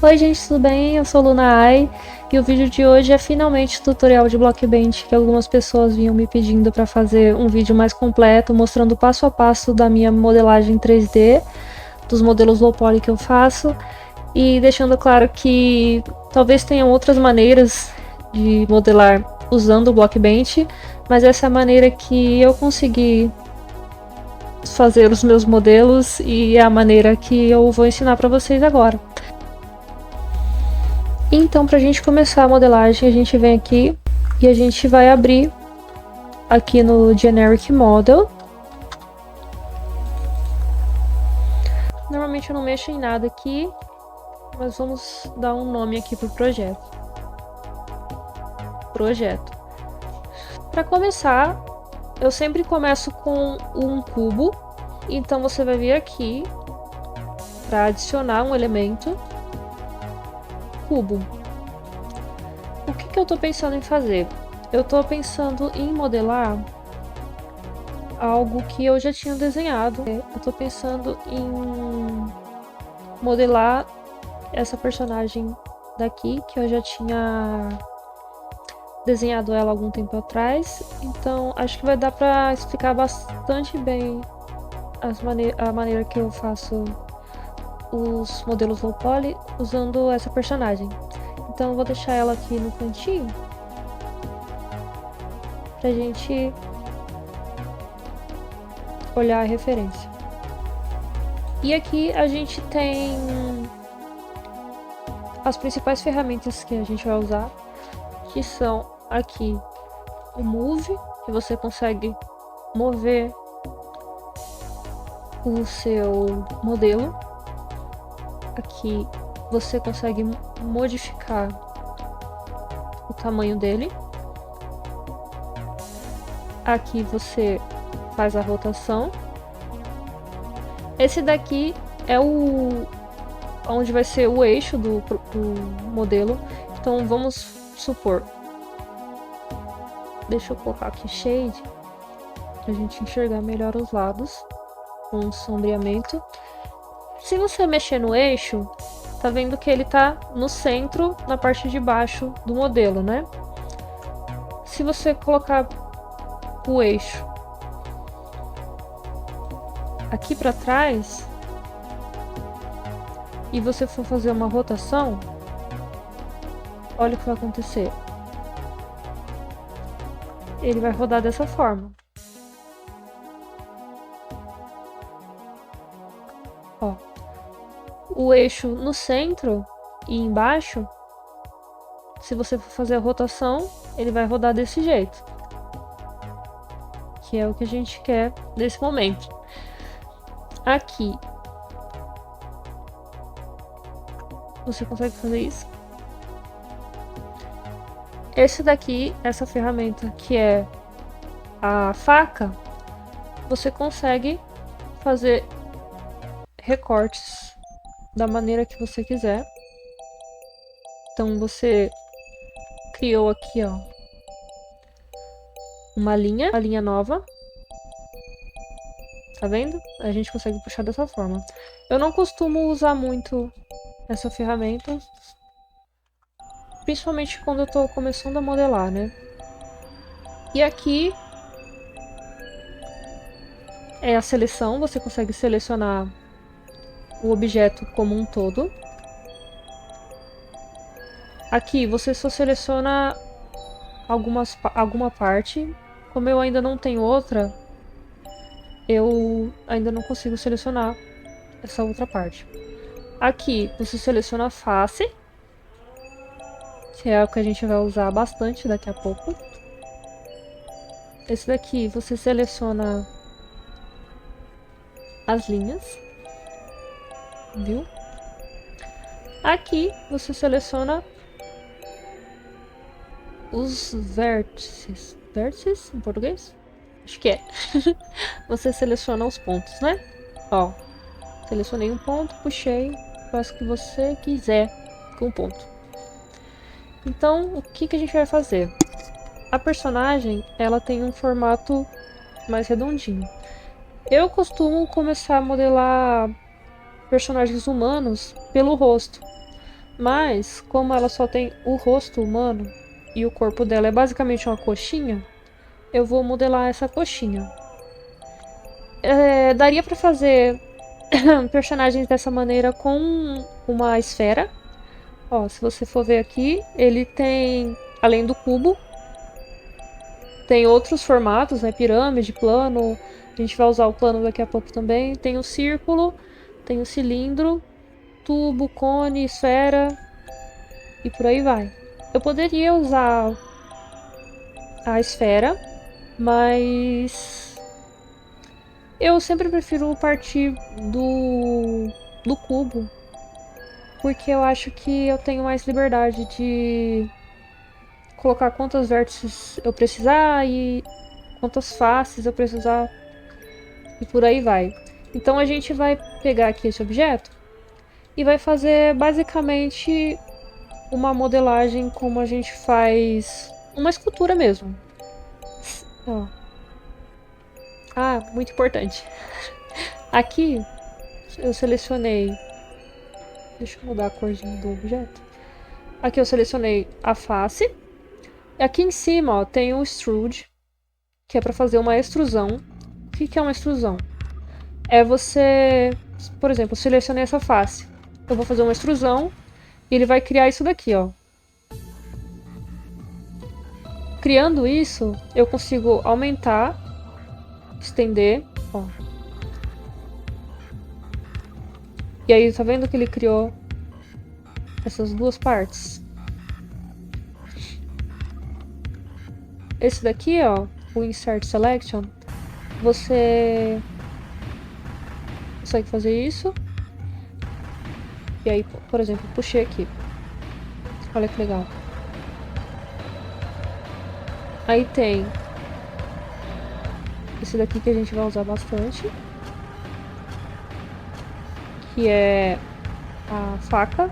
Oi gente, tudo bem? Eu sou Luna Ai e o vídeo de hoje é finalmente o tutorial de Blockbench que algumas pessoas vinham me pedindo para fazer um vídeo mais completo, mostrando passo a passo da minha modelagem 3D, dos modelos low poly que eu faço, e deixando claro que talvez tenham outras maneiras de modelar usando o Blockbench, mas essa é a maneira que eu consegui fazer os meus modelos e é a maneira que eu vou ensinar para vocês agora. Então, para a gente começar a modelagem, a gente vem aqui e a gente vai abrir aqui no Generic Model. Normalmente eu não mexo em nada aqui, mas vamos dar um nome aqui para o projeto. Para começar, eu sempre começo com um cubo, então você vai vir aqui para adicionar um elemento. Cubo. O que eu tô pensando em fazer? Eu tô pensando em modelar algo que eu já tinha desenhado. Eu tô pensando em modelar essa personagem daqui, que eu já tinha desenhado ela algum tempo atrás. Então acho que vai dar pra explicar bastante bem a maneira que eu faço os modelos low poly usando essa personagem. Então eu vou deixar ela aqui no cantinho pra gente olhar a referência. E aqui a gente tem as principais ferramentas que a gente vai usar, que são aqui o Move, que você consegue mover o seu modelo. Aqui você consegue modificar o tamanho dele. Aqui você faz a rotação. Esse daqui é onde vai ser o eixo do modelo. Então vamos supor, deixa eu colocar aqui shade pra gente enxergar melhor os lados com sombreamento. Se você mexer no eixo, tá vendo que ele tá no centro, na parte de baixo do modelo, né? Se você colocar o eixo aqui para trás e você for fazer uma rotação, olha o que vai acontecer. Ele vai rodar dessa forma. Ó. O eixo no centro e embaixo, se você for fazer a rotação, ele vai rodar desse jeito. Que é o que a gente quer nesse momento. Aqui, você consegue fazer isso. Esse daqui, essa ferramenta que é a faca, você consegue fazer recortes da maneira que você quiser. Então você criou aqui, ó, uma linha nova. Tá vendo? A gente consegue puxar dessa forma. Eu não costumo usar muito essa ferramenta, principalmente quando eu tô começando a modelar, né? E aqui é a seleção, você consegue selecionar o objeto como um todo. Aqui você só seleciona alguma parte. Como eu ainda não tenho outra, eu ainda não consigo selecionar essa outra parte. Aqui você seleciona a face, que é o que a gente vai usar bastante daqui a pouco. Esse daqui você seleciona as linhas, viu? Aqui você seleciona os vértices. Vértices em português? Acho que é. Você seleciona os pontos, né? Ó, selecionei um ponto, puxei, faço o que você quiser com o ponto. Então, o que a gente vai fazer? A personagem, ela tem um formato mais redondinho. Eu costumo começar a modelar personagens humanos pelo rosto. Mas, como ela só tem o rosto humano e o corpo dela é basicamente uma coxinha, eu vou modelar essa coxinha. Daria pra fazer personagens dessa maneira com uma esfera. Ó, se você for ver aqui, ele tem, além do cubo, tem outros formatos, né? Pirâmide, plano. A gente vai usar o plano daqui a pouco também. Tem o círculo, tem o cilindro, tubo, cone, esfera e por aí vai. Eu poderia usar a esfera, mas eu sempre prefiro partir do cubo, porque eu acho que eu tenho mais liberdade de colocar quantos vértices eu precisar e quantas faces eu precisar e por aí vai. Então a gente vai pegar aqui esse objeto e vai fazer basicamente uma modelagem como a gente faz uma escultura mesmo. Ó. Ah, muito importante. Aqui eu selecionei. Deixa eu mudar a corzinha do objeto. Aqui eu selecionei a face. E aqui em cima, ó, tem o extrude, que é para fazer uma extrusão. O que é uma extrusão? É você, por exemplo, eu selecionei essa face. Eu vou fazer uma extrusão e ele vai criar isso daqui, ó. Criando isso, eu consigo aumentar, estender, ó. E aí, tá vendo que ele criou essas duas partes? Esse daqui, ó, o Insert Selection, você consegue fazer isso. E aí, por exemplo, puxei aqui. Olha que legal. Aí tem esse daqui que a gente vai usar bastante, que é a faca.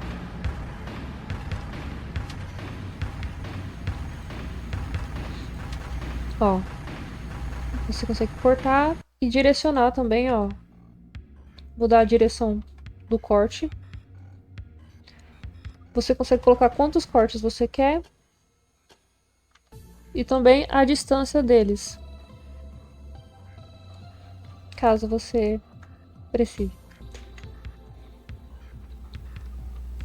Ó, você consegue cortar e direcionar também, ó. Mudar a direção do corte. Você consegue colocar quantos cortes você quer. E também a distância deles. Caso você precise.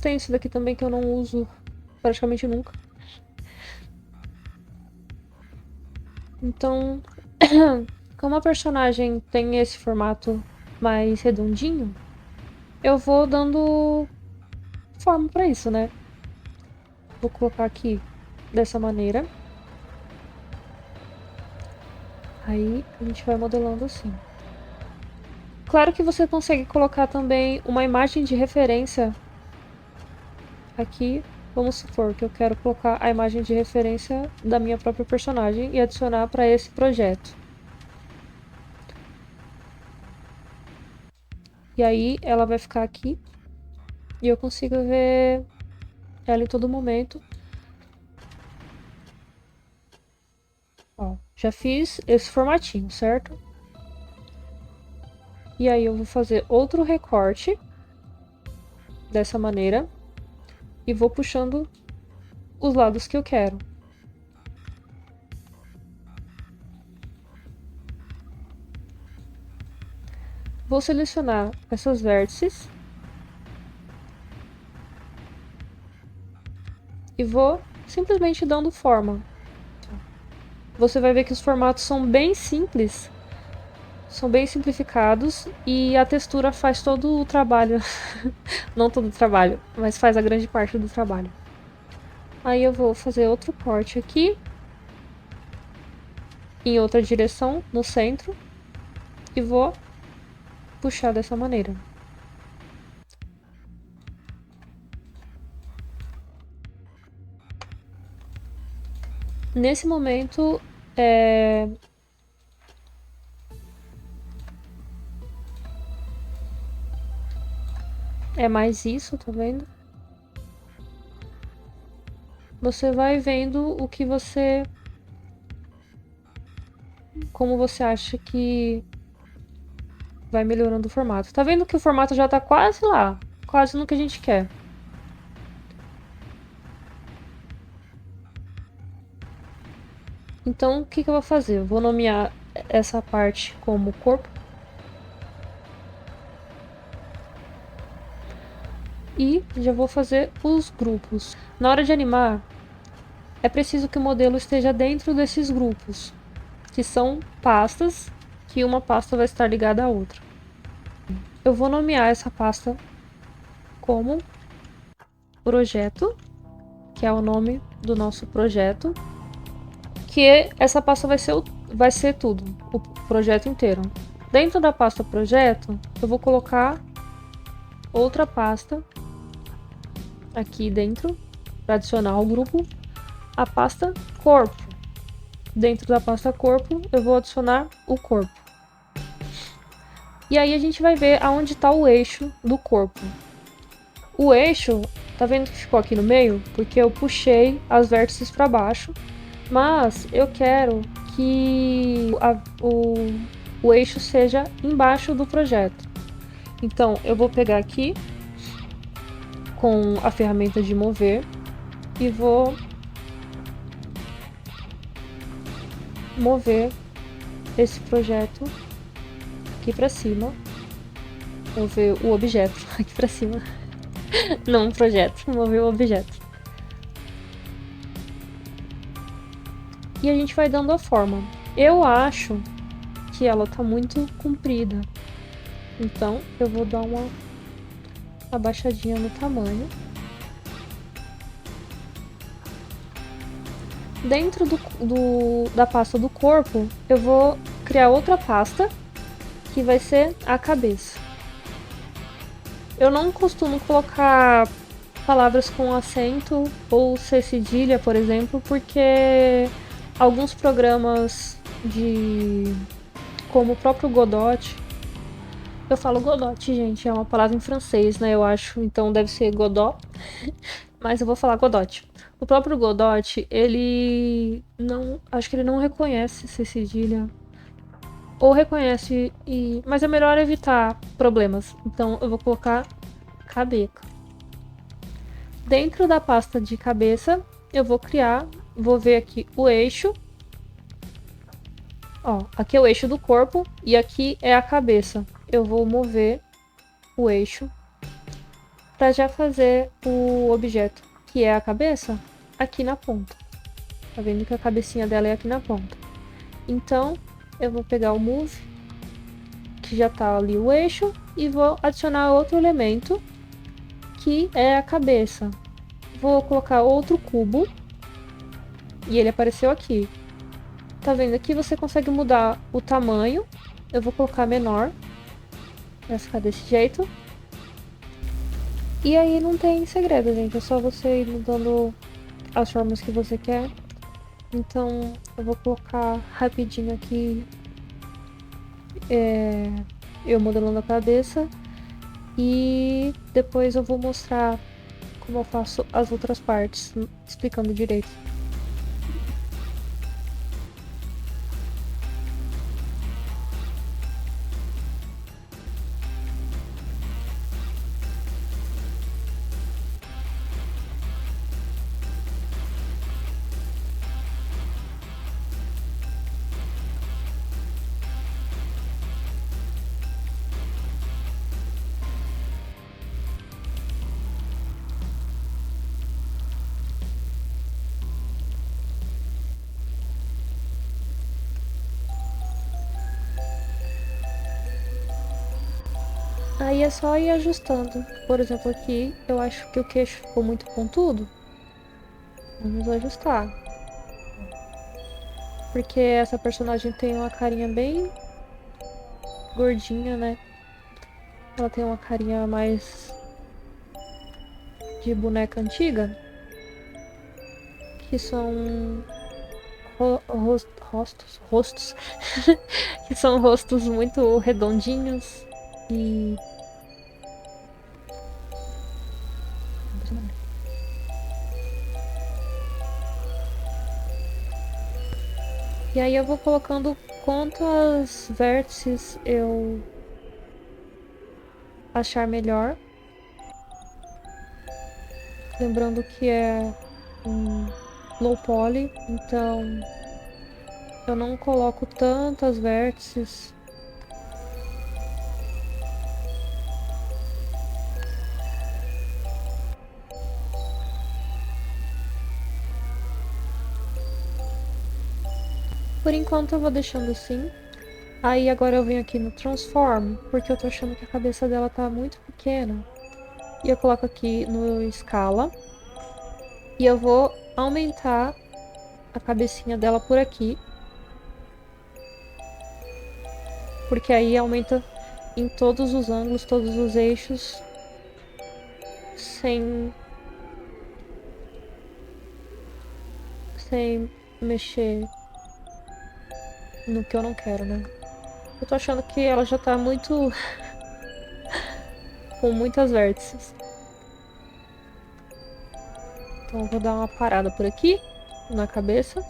Tem esse daqui também que eu não uso praticamente nunca. Então, como a personagem tem esse formato mais redondinho, eu vou dando forma pra isso, né? Vou colocar aqui dessa maneira. Aí a gente vai modelando assim. Claro que você consegue colocar também uma imagem de referência aqui. Vamos supor que eu quero colocar a imagem de referência da minha própria personagem e adicionar para esse projeto. E aí ela vai ficar aqui e eu consigo ver ela em todo momento. Ó, já fiz esse formatinho, certo? E aí eu vou fazer outro recorte dessa maneira e vou puxando os lados que eu quero. Vou selecionar essas vértices e vou simplesmente dando forma. Você vai ver que os formatos são bem simples, são bem simplificados e a textura faz todo o trabalho. Não todo o trabalho, mas faz a grande parte do trabalho. Aí eu vou fazer outro corte aqui, em outra direção, no centro, e vou puxar dessa maneira. Nesse momento, é mais isso, tá vendo? Você vai vendo o que você... como você acha que vai melhorando o formato. Tá vendo que o formato já tá quase lá, quase no que a gente quer. Então, o que eu vou fazer? Eu vou nomear essa parte como corpo. E já vou fazer os grupos. Na hora de animar, é preciso que o modelo esteja dentro desses grupos, que são pastas, que uma pasta vai estar ligada à outra. Eu vou nomear essa pasta como projeto, que é o nome do nosso projeto, que essa pasta vai ser tudo, o projeto inteiro. Dentro da pasta projeto, eu vou colocar outra pasta aqui dentro para adicionar ao grupo, a pasta corpo. Dentro da pasta corpo, eu vou adicionar o corpo. E aí a gente vai ver aonde está o eixo do corpo. O eixo, tá vendo que ficou aqui no meio? Porque eu puxei as vértices para baixo, mas eu quero que o eixo seja embaixo do projeto. Então eu vou pegar aqui com a ferramenta de mover e vou mover esse projeto aqui para cima, mover o objeto aqui para cima, não um projeto, mover o objeto. E a gente vai dando a forma. Eu acho que ela tá muito comprida, então eu vou dar uma abaixadinha no tamanho. Dentro da pasta do corpo, eu vou criar outra pasta que vai ser a cabeça. Eu não costumo colocar palavras com acento ou C cedilha, por exemplo, porque alguns programas como o próprio Godot, eu falo Godot, gente, é uma palavra em francês, né, eu acho, então deve ser Godot, mas eu vou falar Godot. O próprio Godot, acho que ele não reconhece C cedilha, ou reconhece, mas é melhor evitar problemas, então eu vou colocar cabeça. Dentro da pasta de cabeça, eu vou ver aqui o eixo. Ó, aqui é o eixo do corpo e aqui é a cabeça. Eu vou mover o eixo para já fazer o objeto, que é a cabeça, aqui na ponta. Tá vendo que a cabecinha dela é aqui na ponta. Então, eu vou pegar o move, que já tá ali o eixo, e vou adicionar outro elemento, que é a cabeça. Vou colocar outro cubo, e ele apareceu aqui. Tá vendo? Aqui você consegue mudar o tamanho. Eu vou colocar menor. Vai ficar desse jeito. E aí não tem segredo, gente. É só você ir mudando as formas que você quer. Então eu vou colocar rapidinho aqui eu modelando a cabeça. E depois eu vou mostrar como eu faço as outras partes, explicando direito. Aí é só ir ajustando. Por exemplo, aqui eu acho que o queixo ficou muito pontudo. Vamos ajustar. Porque essa personagem tem uma carinha bem gordinha, né? Ela tem uma carinha mais de boneca antiga. Que são rostos. Que são rostos muito redondinhos e e aí eu vou colocando quantos vértices eu achar melhor. Lembrando que é um low poly, então eu não coloco tantas vértices. Por enquanto eu vou deixando assim. Aí agora eu venho aqui no Transform, porque eu tô achando que a cabeça dela tá muito pequena. E eu coloco aqui no Escala. E eu vou aumentar a cabecinha dela por aqui. Porque aí aumenta em todos os ângulos, todos os eixos. Sem mexer no que eu não quero, né? Eu tô achando que ela já tá muito... com muitas vértices. Então eu vou dar uma parada por aqui, na cabeça.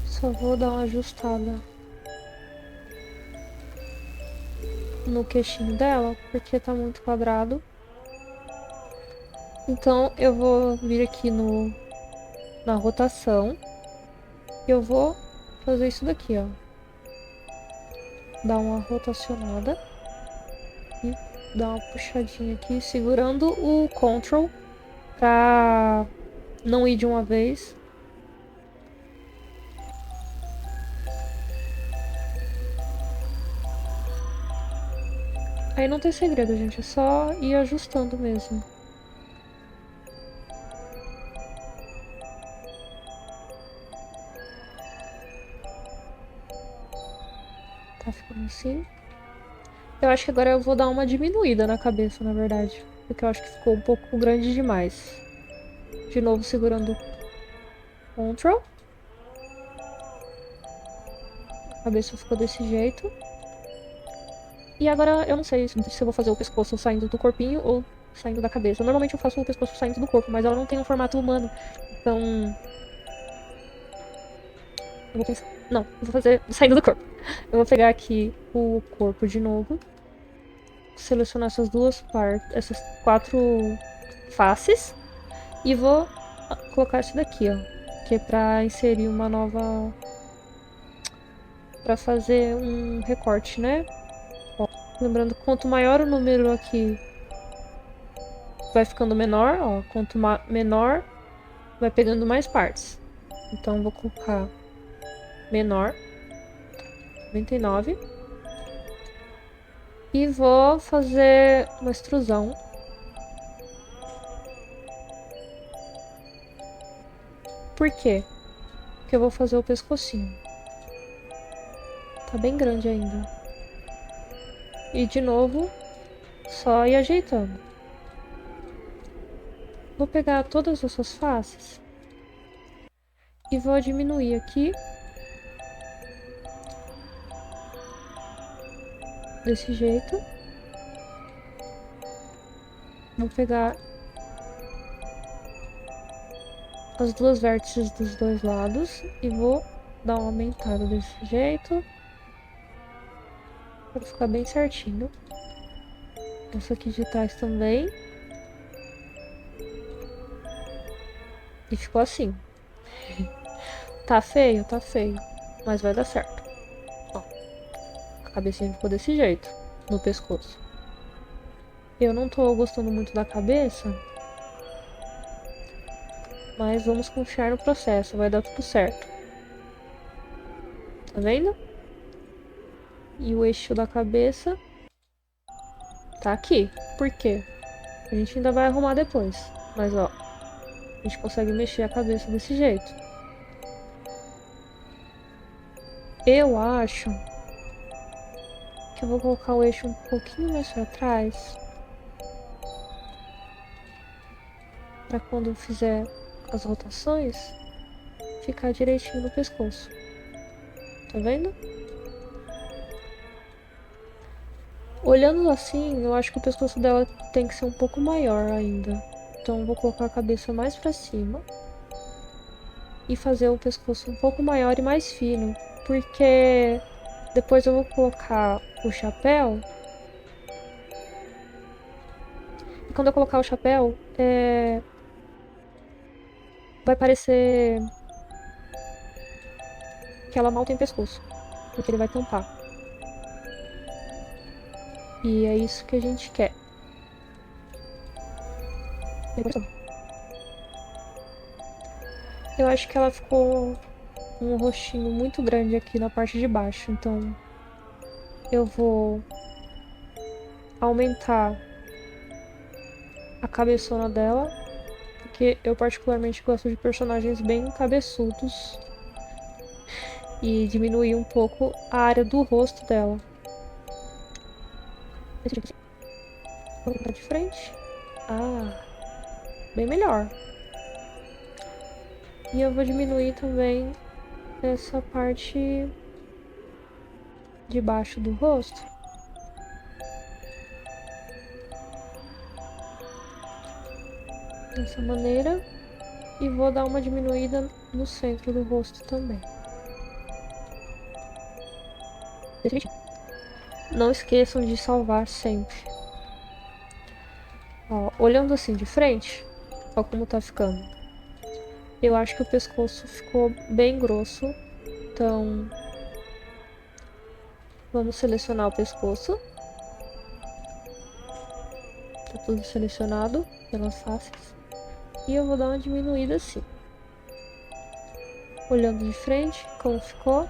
Só vou dar uma ajustada no queixinho dela, porque tá muito quadrado. Então eu vou vir aqui na rotação. E eu vou fazer isso daqui, ó. Dar uma rotacionada. E dar uma puxadinha aqui, segurando o Ctrl pra não ir de uma vez. Aí não tem segredo, gente. É só ir ajustando mesmo. Tá ficando assim. Eu acho que agora eu vou dar uma diminuída na cabeça, na verdade. Porque eu acho que ficou um pouco grande demais. De novo, segurando o Ctrl. A cabeça ficou desse jeito. E agora eu não sei se eu vou fazer o pescoço saindo do corpinho ou saindo da cabeça. Normalmente eu faço o pescoço saindo do corpo, mas ela não tem um formato humano. Então... eu vou pensar... não, eu vou fazer saindo do corpo. Eu vou pegar aqui o corpo de novo. Selecionar essas duas partes, essas 4 faces. E vou colocar isso daqui, ó. Que é pra inserir uma nova... pra fazer um recorte, né? Ó, lembrando que quanto maior o número aqui, vai ficando menor, ó. Quanto menor, vai pegando mais partes. Então vou colocar menor, 99. E vou fazer uma extrusão. Por quê? Porque eu vou fazer o pescocinho. Tá bem grande ainda. E de novo, só ir ajeitando. Vou pegar todas essas faces e vou diminuir aqui. Desse jeito. Vou pegar as duas vértices dos dois lados e vou dar uma aumentada desse jeito. Para ficar bem certinho. Essa aqui de trás também. E ficou assim. Tá feio? Tá feio. Mas vai dar certo. Ó. A cabecinha ficou desse jeito. No pescoço. Eu não tô gostando muito da cabeça. Mas vamos confiar no processo. Vai dar tudo certo. Tá vendo? E o eixo da cabeça tá aqui. Por quê? A gente ainda vai arrumar depois. Mas ó, a gente consegue mexer a cabeça desse jeito. Eu acho que eu vou colocar o eixo um pouquinho mais pra trás. Pra quando eu fizer as rotações, ficar direitinho no pescoço. Tá vendo? Olhando assim, eu acho que o pescoço dela tem que ser um pouco maior ainda. Então eu vou colocar a cabeça mais pra cima. E fazer o pescoço um pouco maior e mais fino. Porque depois eu vou colocar o chapéu. E quando eu colocar o chapéu, vai parecer que ela mal tem pescoço. Porque ele vai tampar. E é isso que a gente quer. Eu acho que ela ficou um rostinho muito grande aqui na parte de baixo. Então eu vou aumentar a cabeçona dela. Porque eu particularmente gosto de personagens bem cabeçudos. E diminuir um pouco a área do rosto dela. Vou botar de frente. Ah, bem melhor. E eu vou diminuir também essa parte de baixo do rosto. Dessa maneira. E vou dar uma diminuída no centro do rosto também. Não esqueçam de salvar sempre. Ó, olhando assim de frente, ó como tá ficando. Eu acho que o pescoço ficou bem grosso. Então, vamos selecionar o pescoço. Tá tudo selecionado pelas faces. E eu vou dar uma diminuída assim. Olhando de frente, como ficou.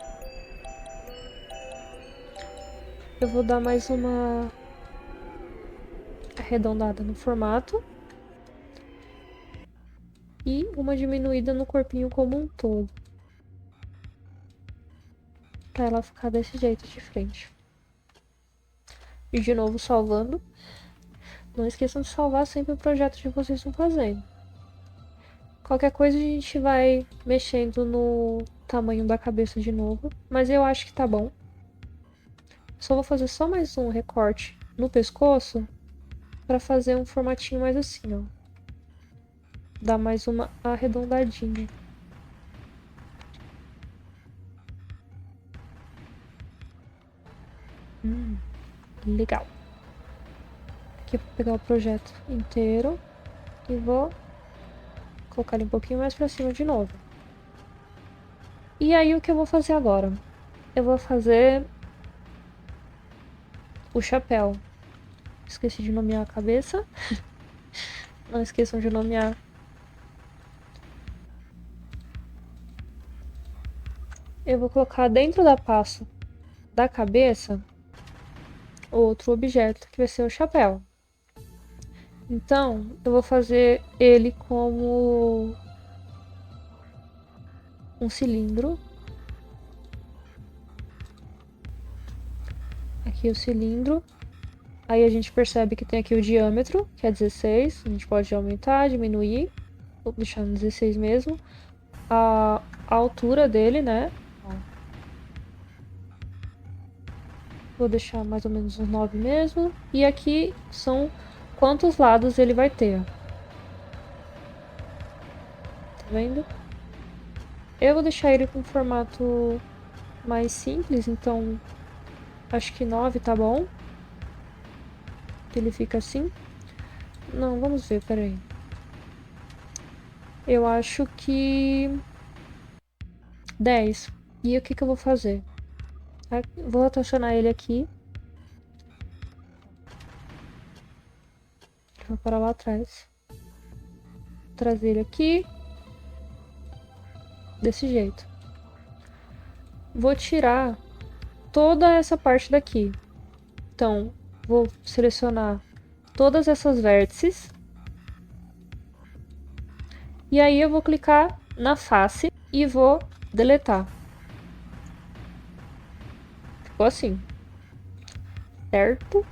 Eu vou dar mais uma arredondada no formato. E uma diminuída no corpinho como um todo. Pra ela ficar desse jeito de frente. E de novo salvando. Não esqueçam de salvar sempre o projeto que vocês estão fazendo. Qualquer coisa a gente vai mexendo no tamanho da cabeça de novo. Mas eu acho que tá bom. Só vou fazer só mais um recorte no pescoço. Pra fazer um formatinho mais assim, ó. Dar mais uma arredondadinha. Legal. Aqui eu vou pegar o projeto inteiro. E vou colocar ele um pouquinho mais pra cima de novo. E aí o que eu vou fazer agora? Eu vou fazer o chapéu. Esqueci de nomear a cabeça. Não esqueçam de nomear. Eu vou colocar dentro da pasta da cabeça outro objeto, que vai ser o chapéu. Então, eu vou fazer ele como um cilindro. Aqui o cilindro. Aí a gente percebe que tem aqui o diâmetro, que é 16. A gente pode aumentar, diminuir. Vou deixar no 16 mesmo. A altura dele, né? Vou deixar mais ou menos uns 9 mesmo. E aqui são quantos lados ele vai ter. Tá vendo? Eu vou deixar ele com formato mais simples, então acho que 9 tá bom. Ele fica assim. Não, vamos ver, peraí. Eu acho que 10. E o que que eu vou fazer? Vou rotacionar ele aqui. Vou parar lá atrás. Trazer ele aqui. Desse jeito. Vou tirar toda essa parte daqui. Então, vou selecionar todas essas vértices. E aí eu vou clicar na face e vou deletar. Ficou assim. Certo?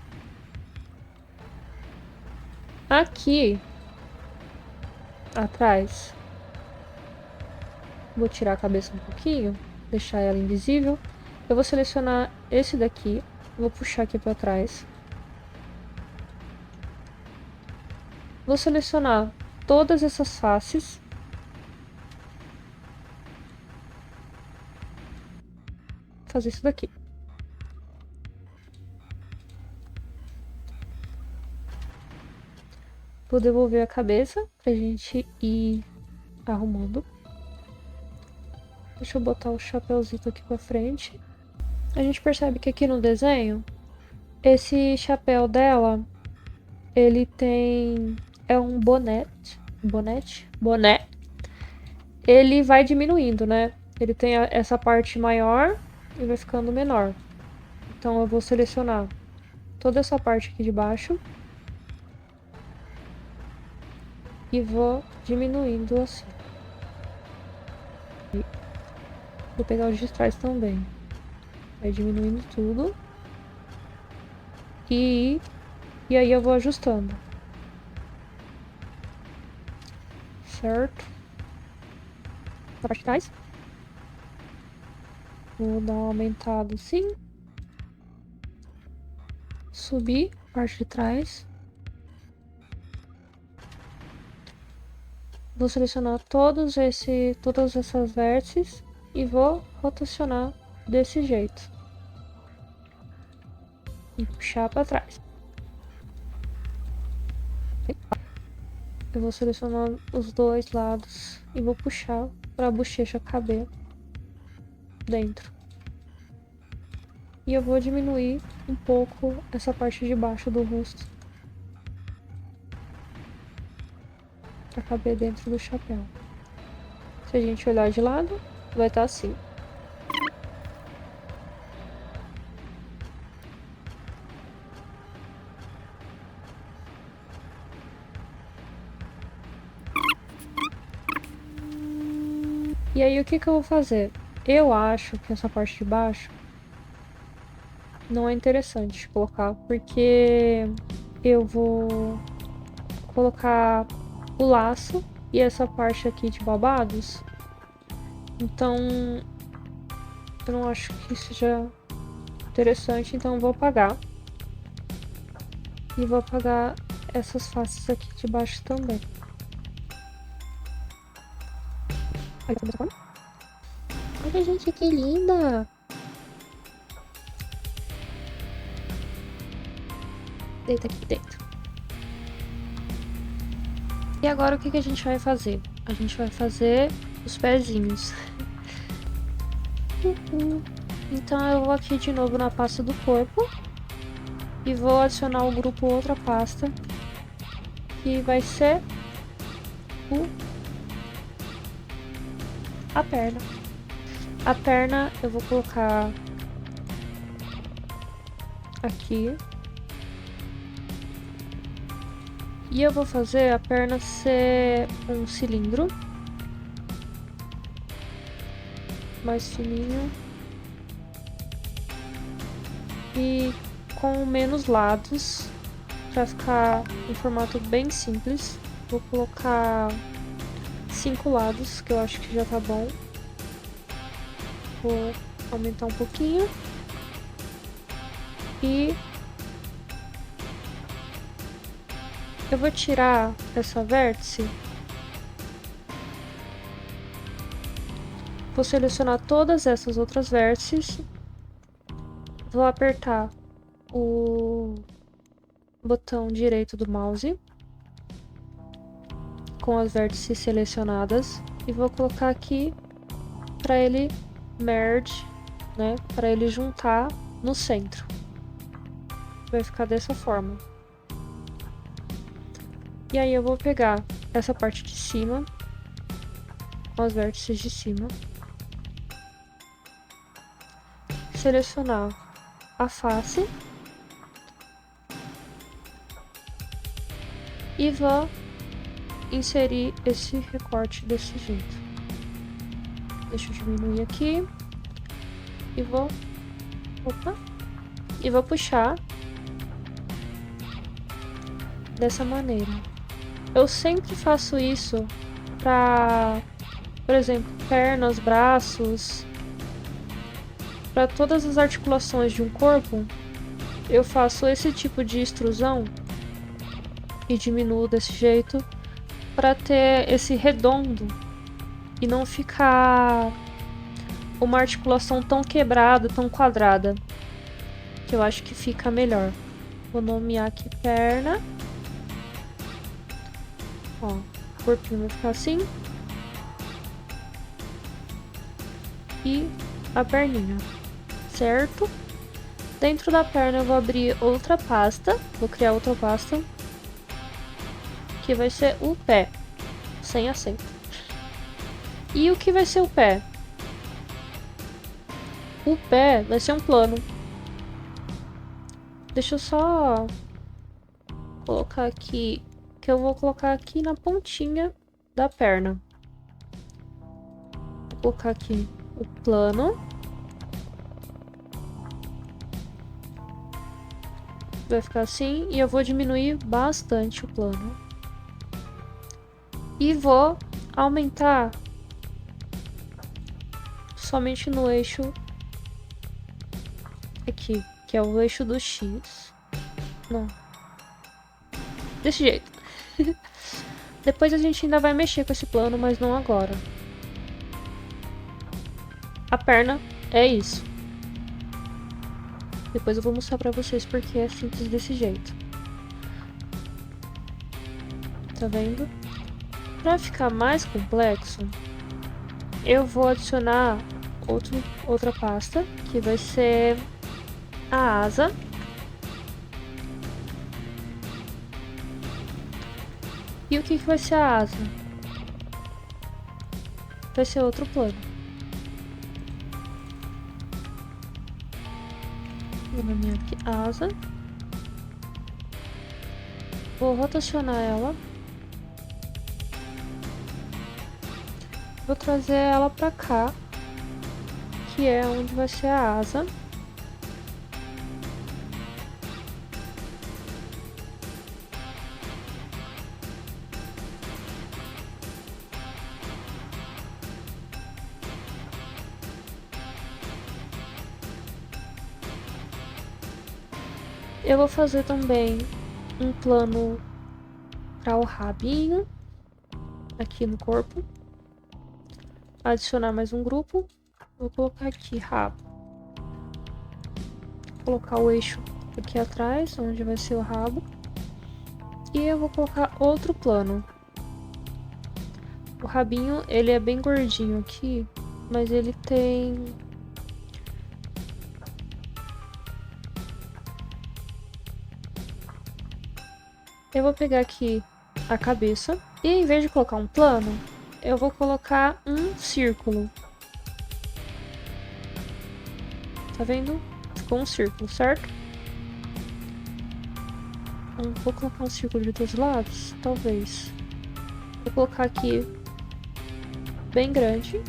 Aqui atrás, vou tirar a cabeça um pouquinho, deixar ela invisível. Eu vou selecionar esse daqui, vou puxar aqui para trás. Vou selecionar todas essas faces. Fazer isso daqui. Vou devolver a cabeça pra gente ir arrumando. Deixa eu botar o chapéuzinho aqui pra frente. A gente percebe que aqui no desenho, esse chapéu dela, ele tem... é um bonete. Boné. Ele vai diminuindo, né? Ele tem essa parte maior e vai ficando menor. Então eu vou selecionar toda essa parte aqui de baixo. E vou diminuindo assim. Vou pegar os de trás também. Vai diminuindo tudo. E aí eu vou ajustando. Certo? A parte de trás. Vou dar uma aumentada assim. Subir a parte de trás. Vou selecionar todas essas vértices e vou rotacionar desse jeito. E puxar para trás. Eu vou selecionar os dois lados e vou puxar para a bochecha caber dentro. E eu vou diminuir um pouco essa parte de baixo do rosto para caber dentro do chapéu. Se a gente olhar de lado, vai estar assim. E aí o que eu vou fazer? Eu acho que essa parte de baixo não é interessante colocar, porque eu vou colocar o laço e essa parte aqui de babados. Então eu não acho que seja interessante, então eu vou apagar. E vou apagar essas faces aqui de baixo também. Olha, gente, que linda! Deita aqui dentro. E agora o que a gente vai fazer? A gente vai fazer os pezinhos. Então eu vou aqui de novo na pasta do corpo. E vou adicionar o grupo outra pasta. Que vai ser a perna. A perna eu vou colocar aqui. E eu vou fazer a perna ser um cilindro. Mais fininho. E com menos lados. Pra ficar em formato bem simples. Vou colocar 5 lados, que eu acho que já tá bom. Vou aumentar um pouquinho. E eu vou tirar essa vértice. Vou selecionar todas essas outras vértices. Vou apertar o botão direito do mouse com as vértices selecionadas e vou colocar aqui para ele merge, né? Para ele juntar no centro. Vai ficar dessa forma. E aí eu vou pegar essa parte de cima, com as vértices de cima, selecionar a face e vou inserir esse recorte desse jeito. Deixa eu diminuir aqui e vou puxar dessa maneira. Eu sempre faço isso para, por exemplo, pernas, braços, para todas as articulações de um corpo. Eu faço esse tipo de extrusão e diminuo desse jeito para ter esse redondo e não ficar uma articulação tão quebrada, tão quadrada, que eu acho que fica melhor. Vou nomear aqui perna. Ó, o corpinho vai ficar assim. E a perninha, certo? Dentro da perna eu vou abrir outra pasta, vou criar outra pasta, que vai ser o pé, sem acento. E o que vai ser o pé? O pé vai ser um plano. Deixa eu só colocar aqui, que eu vou colocar aqui na pontinha da perna. Vou colocar aqui o plano. Vai ficar assim, e eu vou diminuir bastante o plano. E vou aumentar somente no eixo aqui, que é o eixo do X. Não. Desse jeito. Depois a gente ainda vai mexer com esse plano, mas não agora. A perna é isso. Depois eu vou mostrar pra vocês porque é simples desse jeito. Tá vendo? Pra ficar mais complexo, eu vou adicionar outra pasta, que vai ser a asa. E o que vai ser a asa? Vai ser outro plano. Vou nomear aqui asa. Vou rotacionar ela. Vou trazer ela pra cá, que é onde vai ser a asa. Eu vou fazer também um plano para o rabinho aqui no corpo. Adicionar mais um grupo. Vou colocar aqui rabo. Vou colocar o eixo aqui atrás, onde vai ser o rabo. E eu vou colocar outro plano. O rabinho, ele é bem gordinho aqui, mas ele tem... Eu vou pegar aqui a cabeça e em vez de colocar um plano, eu vou colocar um círculo. Tá vendo? Ficou um círculo, certo? Vou colocar um círculo de dois lados? Talvez. Vou colocar aqui bem grande.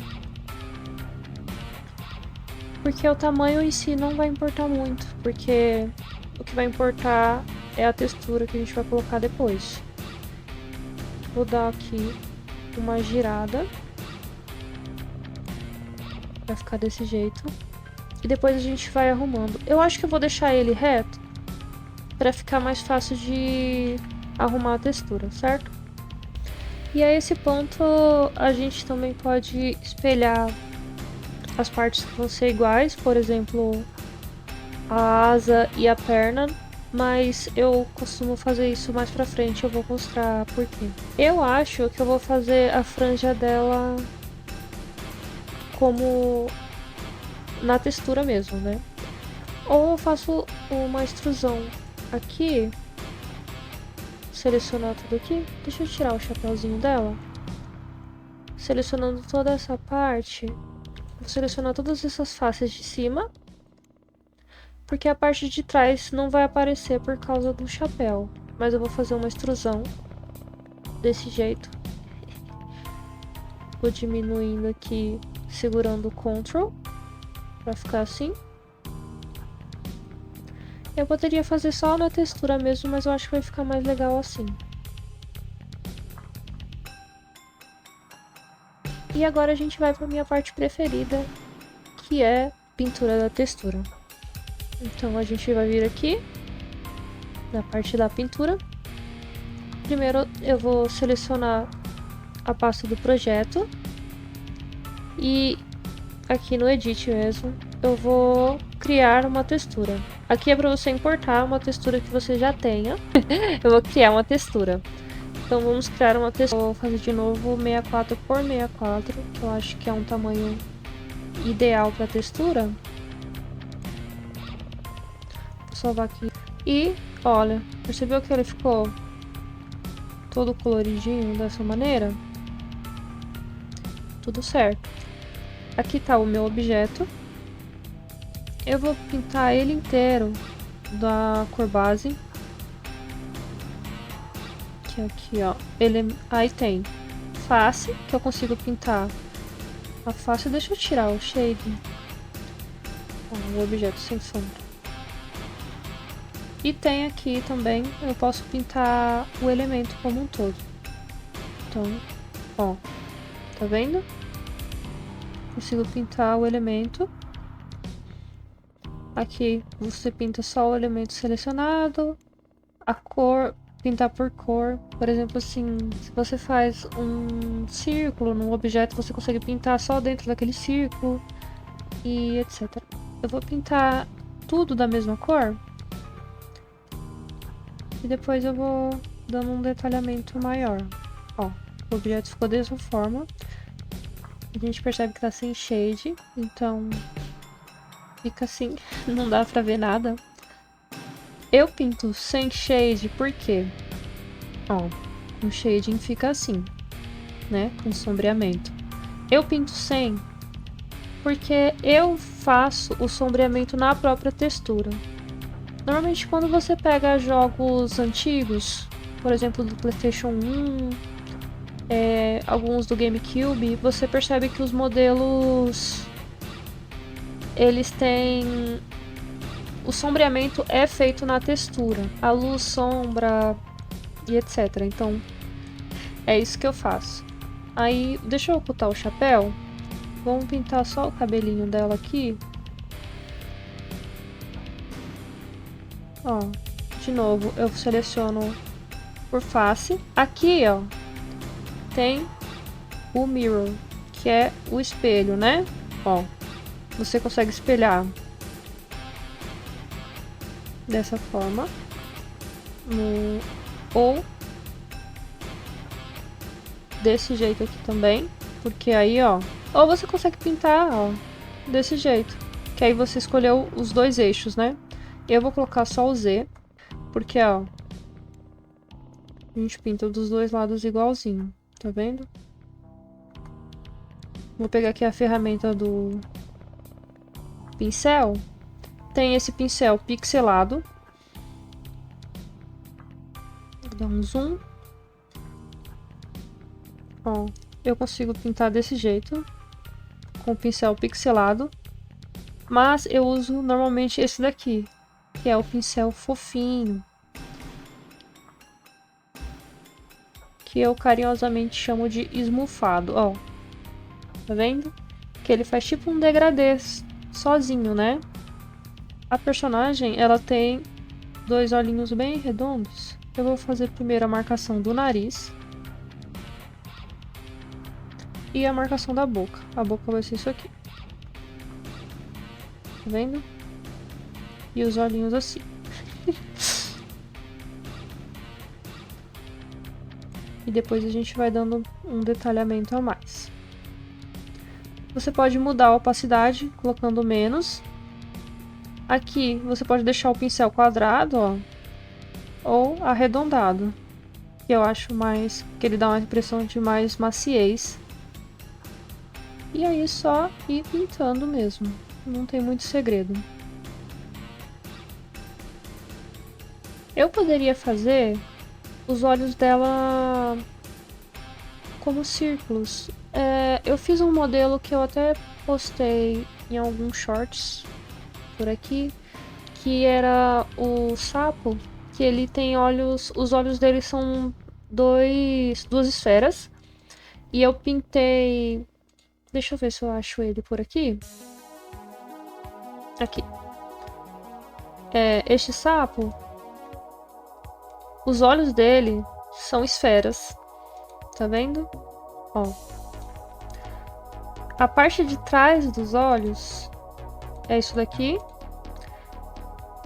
Porque o tamanho em si não vai importar muito. Porque o que vai importar é a textura que a gente vai colocar depois. Vou dar aqui uma girada. Vai ficar desse jeito. E depois a gente vai arrumando. Eu acho que eu vou deixar ele reto para ficar mais fácil de arrumar a textura, certo? E a esse ponto a gente também pode espelhar as partes que vão ser iguais, por exemplo, a asa e a perna, mas eu costumo fazer isso mais pra frente, eu vou mostrar por quê. Eu acho que eu vou fazer a franja dela como na textura mesmo, né? Ou eu faço uma extrusão aqui, selecionar tudo aqui. Deixa eu tirar o chapéuzinho dela. Selecionando toda essa parte, vou selecionar todas essas faces de cima, porque a parte de trás não vai aparecer por causa do chapéu. Mas eu vou fazer uma extrusão desse jeito. Vou diminuindo aqui, segurando o Ctrl, pra ficar assim. Eu poderia fazer só na textura mesmo, mas eu acho que vai ficar mais legal assim. E agora a gente vai para minha parte preferida, que é pintura da textura. Então a gente vai vir aqui, na parte da pintura. Primeiro eu vou selecionar a pasta do projeto. E aqui no Edit mesmo, eu vou criar uma textura. Aqui é para você importar uma textura que você já tenha. Eu vou criar uma textura. Então vamos criar uma textura. Vou fazer de novo 64 por 64, que eu acho que é um tamanho ideal para textura. Vou salvar aqui. E, olha, percebeu que ele ficou todo coloridinho dessa maneira? Tudo certo. Aqui tá o meu objeto. Eu vou pintar ele inteiro da cor base. Que é aqui, ó. Aí tem face, que eu consigo pintar a face. Deixa eu tirar o shade. O objeto sem sombra. E tem aqui também, eu posso pintar o elemento como um todo. Então, ó, tá vendo? Consigo pintar o elemento. Aqui você pinta só o elemento selecionado. A cor, pintar por cor. Por exemplo, assim, se você faz um círculo num objeto, você consegue pintar só dentro daquele círculo. E etc. Eu vou pintar tudo da mesma cor. E depois eu vou dando um detalhamento maior. Ó, o objeto ficou dessa forma. A gente percebe que tá sem shade, então fica assim, não dá pra ver nada. Eu pinto sem shade porque, ó, o shading fica assim, né, com sombreamento. Eu pinto sem porque eu faço o sombreamento na própria textura. Normalmente quando você pega jogos antigos, por exemplo do PlayStation 1, alguns do GameCube, você percebe que os modelos, eles têm... O sombreamento é feito na textura, a luz, sombra e etc. Então, é isso que eu faço. Aí, deixa eu ocultar o chapéu. Vamos pintar só o cabelinho dela aqui. Ó, de novo, eu seleciono por face. Aqui, ó, tem o mirror, que é o espelho, né? Ó, você consegue espelhar dessa forma, ou desse jeito aqui também, porque aí, ó, ou você consegue pintar, ó, desse jeito, que aí você escolheu os dois eixos, né? Eu vou colocar só o Z, porque, ó, a gente pinta dos dois lados igualzinho, tá vendo? Vou pegar aqui a ferramenta do pincel. Tem esse pincel pixelado. Vou dar um zoom. Ó, eu consigo pintar desse jeito, com o pincel pixelado. Mas eu uso normalmente esse daqui, que é o pincel fofinho, que eu carinhosamente chamo de esmufado, ó. Tá vendo? Que ele faz tipo um degradê sozinho, né? A personagem, ela tem dois olhinhos bem redondos. Eu vou fazer primeiro a marcação do nariz. E a marcação da boca. A boca vai ser isso aqui. Tá vendo? E os olhinhos assim. E depois a gente vai dando um detalhamento a mais. Você pode mudar a opacidade colocando menos. Aqui você pode deixar o pincel quadrado, ó, ou arredondado, que eu acho mais, que ele dá uma impressão de mais maciez. E aí só ir pintando mesmo, não tem muito segredo. Eu poderia fazer os olhos dela como círculos. Eu fiz um modelo que eu até postei em alguns shorts por aqui, que era o sapo, que ele tem olhos, os olhos dele são duas esferas, e eu pintei, deixa eu ver se eu acho ele por aqui. Aqui. Este sapo, os olhos dele são esferas, tá vendo? Ó. A parte de trás dos olhos é isso daqui.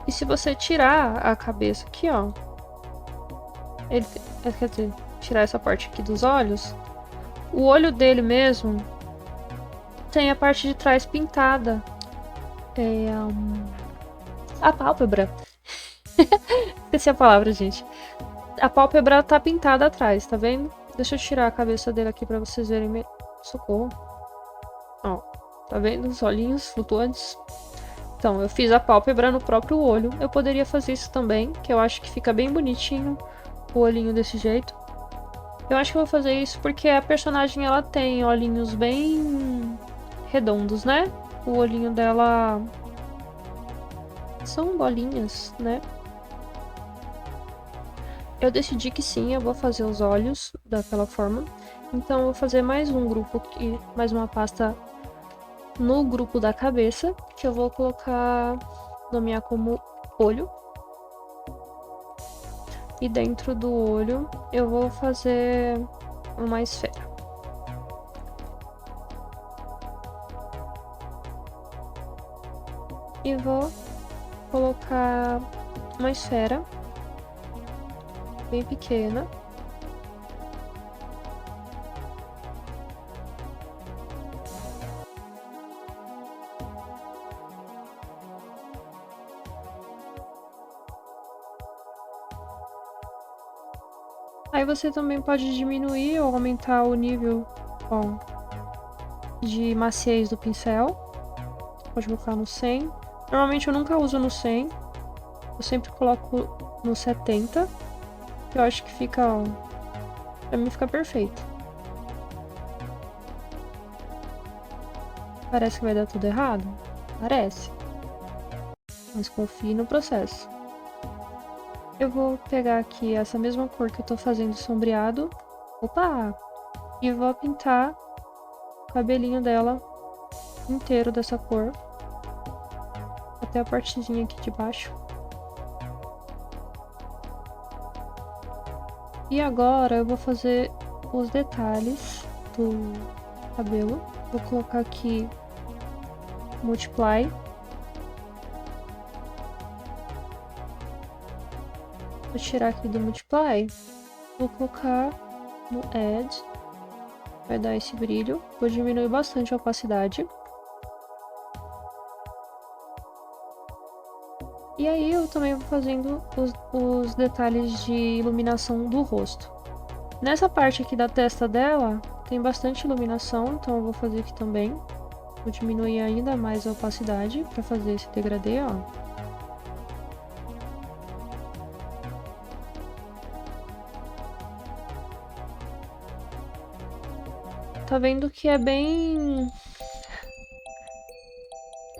E se você tirar a cabeça aqui, ó, quer dizer, tirar essa parte aqui dos olhos, o olho dele mesmo tem a parte de trás pintada. A pálpebra. Esqueci a palavra, gente. A pálpebra tá pintada atrás, tá vendo? Deixa eu tirar a cabeça dele aqui pra vocês verem. Socorro. Ó, tá vendo os olhinhos flutuantes? Então, eu fiz a pálpebra no próprio olho. Eu poderia fazer isso também, que eu acho que fica bem bonitinho o olhinho desse jeito. Eu acho que eu vou fazer isso porque a personagem, ela tem olhinhos bem redondos, né? O olhinho dela são bolinhas, né? Eu decidi que sim, eu vou fazer os olhos daquela forma. Então, eu vou fazer mais um grupo aqui, mais uma pasta no grupo da cabeça, que eu vou colocar, nomear como olho. E dentro do olho, eu vou fazer uma esfera. E vou colocar uma esfera bem pequena. Aí você também pode diminuir ou aumentar o nível, ó, de maciez do pincel. Pode colocar no 100. Normalmente eu nunca uso no 100. Eu sempre coloco no 70. Eu acho que fica, ó, pra mim fica perfeito. Parece que vai dar tudo errado? Parece. Mas confie no processo. Eu vou pegar aqui essa mesma cor que eu tô fazendo sombreado. Opa! E vou pintar o cabelinho dela inteiro dessa cor. Até a partezinha aqui de baixo. E agora eu vou fazer os detalhes do cabelo. Vou colocar aqui Multiply. Vou tirar aqui do Multiply. Vou colocar no Add. Vai dar esse brilho. Vou diminuir bastante a opacidade. E aí eu também vou fazendo os detalhes de iluminação do rosto. Nessa parte aqui da testa dela, tem bastante iluminação, então eu vou fazer aqui também. Vou diminuir ainda mais a opacidade para fazer esse degradê, ó. Tá vendo que é bem...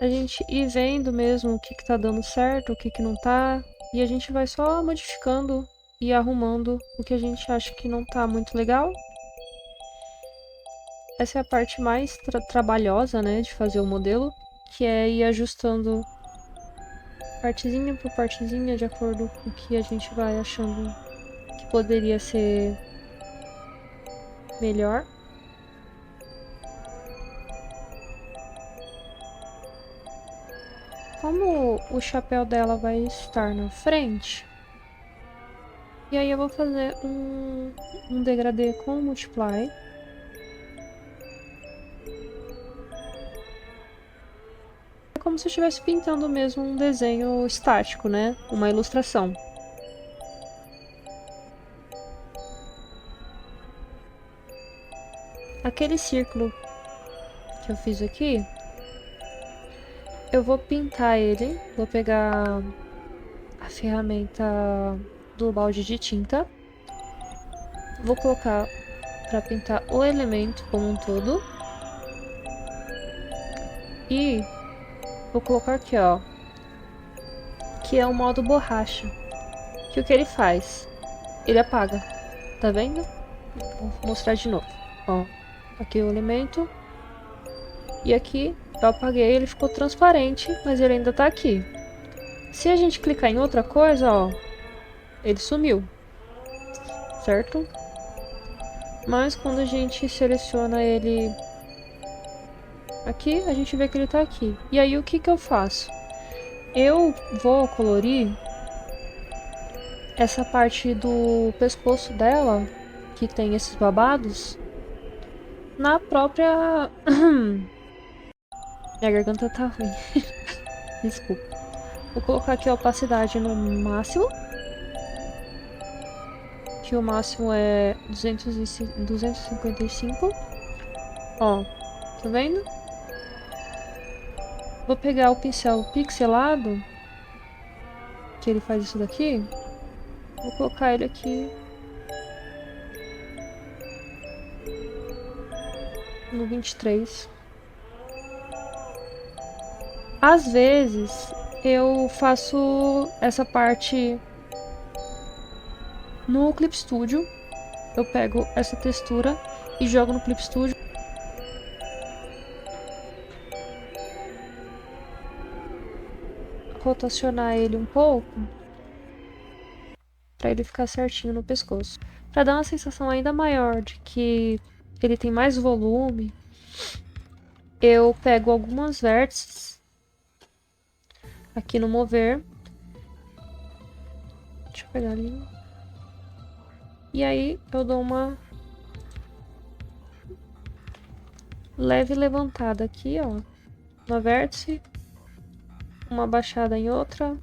a gente ir vendo mesmo o que tá dando certo, o que não tá. E a gente vai só modificando e arrumando o que a gente acha que não tá muito legal. Essa é a parte mais trabalhosa, né, de fazer o modelo, que é ir ajustando partezinha por partezinha de acordo com o que a gente vai achando que poderia ser melhor. Como o chapéu dela vai estar na frente, e aí eu vou fazer um degradê com Multiply. É como se eu estivesse pintando mesmo um desenho estático, né? Uma ilustração. Aquele círculo que eu fiz aqui, eu vou pintar ele. Vou pegar a ferramenta do balde de tinta. Vou colocar para pintar o elemento como um todo. E vou colocar aqui, ó, que é o modo borracha. Que o que ele faz? Ele apaga. Tá vendo? Vou mostrar de novo. Ó, aqui o elemento. E aqui eu apaguei, ele ficou transparente, mas ele ainda tá aqui. Se a gente clicar em outra coisa, ó, ele sumiu. Certo? Mas quando a gente seleciona ele aqui, a gente vê que ele tá aqui. E aí o que que eu faço? Eu vou colorir essa parte do pescoço dela que tem esses babados na própria... Minha garganta tá ruim. Desculpa. Vou colocar aqui a opacidade no máximo. Que o máximo é 255. Ó, tá vendo? Vou pegar o pincel pixelado, que ele faz isso daqui. Vou colocar ele aqui no 23. Às vezes eu faço essa parte no Clip Studio. Eu pego essa textura e jogo no Clip Studio. Rotacionar ele um pouco para ele ficar certinho no pescoço. Para dar uma sensação ainda maior de que ele tem mais volume, eu pego algumas vértices aqui no mover. Deixa eu pegar ali. E aí eu dou uma leve levantada aqui, ó, uma vértice, uma baixada em outra.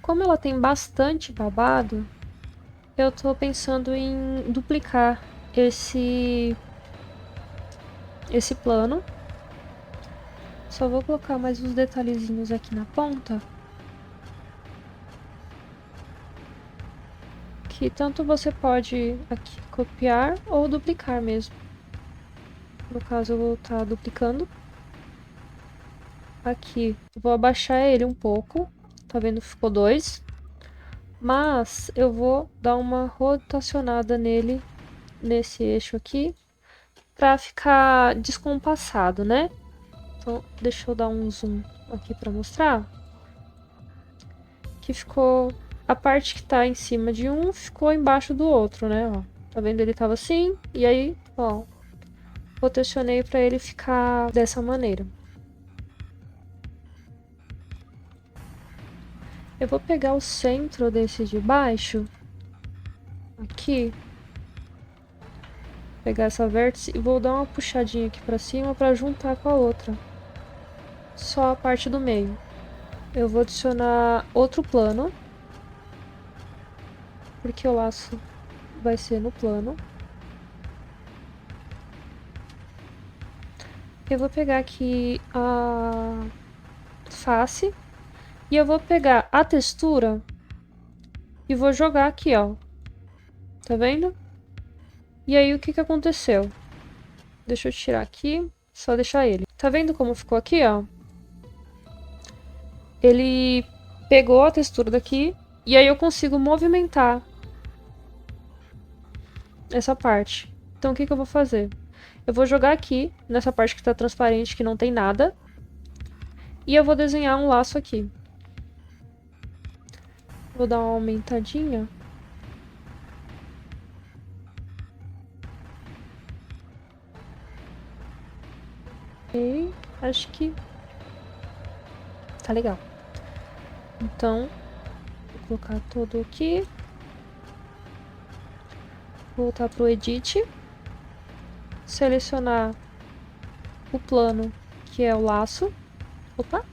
Como ela tem bastante babado, eu tô pensando em duplicar esse plano. Só vou colocar mais uns detalhezinhos aqui na ponta. Que tanto você pode aqui copiar ou duplicar mesmo. No caso eu vou estar duplicando. Aqui, vou abaixar ele um pouco. Tá vendo? Ficou 2. Mas eu vou dar uma rotacionada nele, nesse eixo aqui, pra ficar descompassado, né? Então, deixa eu dar um zoom aqui pra mostrar. Que ficou... A parte que tá em cima de um ficou embaixo do outro, né? Ó, tá vendo? Ele tava assim, e aí, ó, rotacionei pra ele ficar dessa maneira. Eu vou pegar o centro desse de baixo, aqui, pegar essa vértice e vou dar uma puxadinha aqui pra cima pra juntar com a outra. Só a parte do meio. Eu vou adicionar outro plano, porque o laço vai ser no plano. Eu vou pegar aqui a face e eu vou pegar a textura e vou jogar aqui, ó. Tá vendo? E aí o que que aconteceu? Deixa eu tirar aqui, só deixar ele. Tá vendo como ficou aqui, ó? Ele pegou a textura daqui e aí eu consigo movimentar essa parte. Então o que que eu vou fazer? Eu vou jogar aqui, nessa parte que tá transparente, que não tem nada. E eu vou desenhar um laço aqui. Vou dar uma aumentadinha. E acho que tá legal. Então, vou colocar todo aqui. Voltar pro Edit. Selecionar o plano, que é o laço. Opa!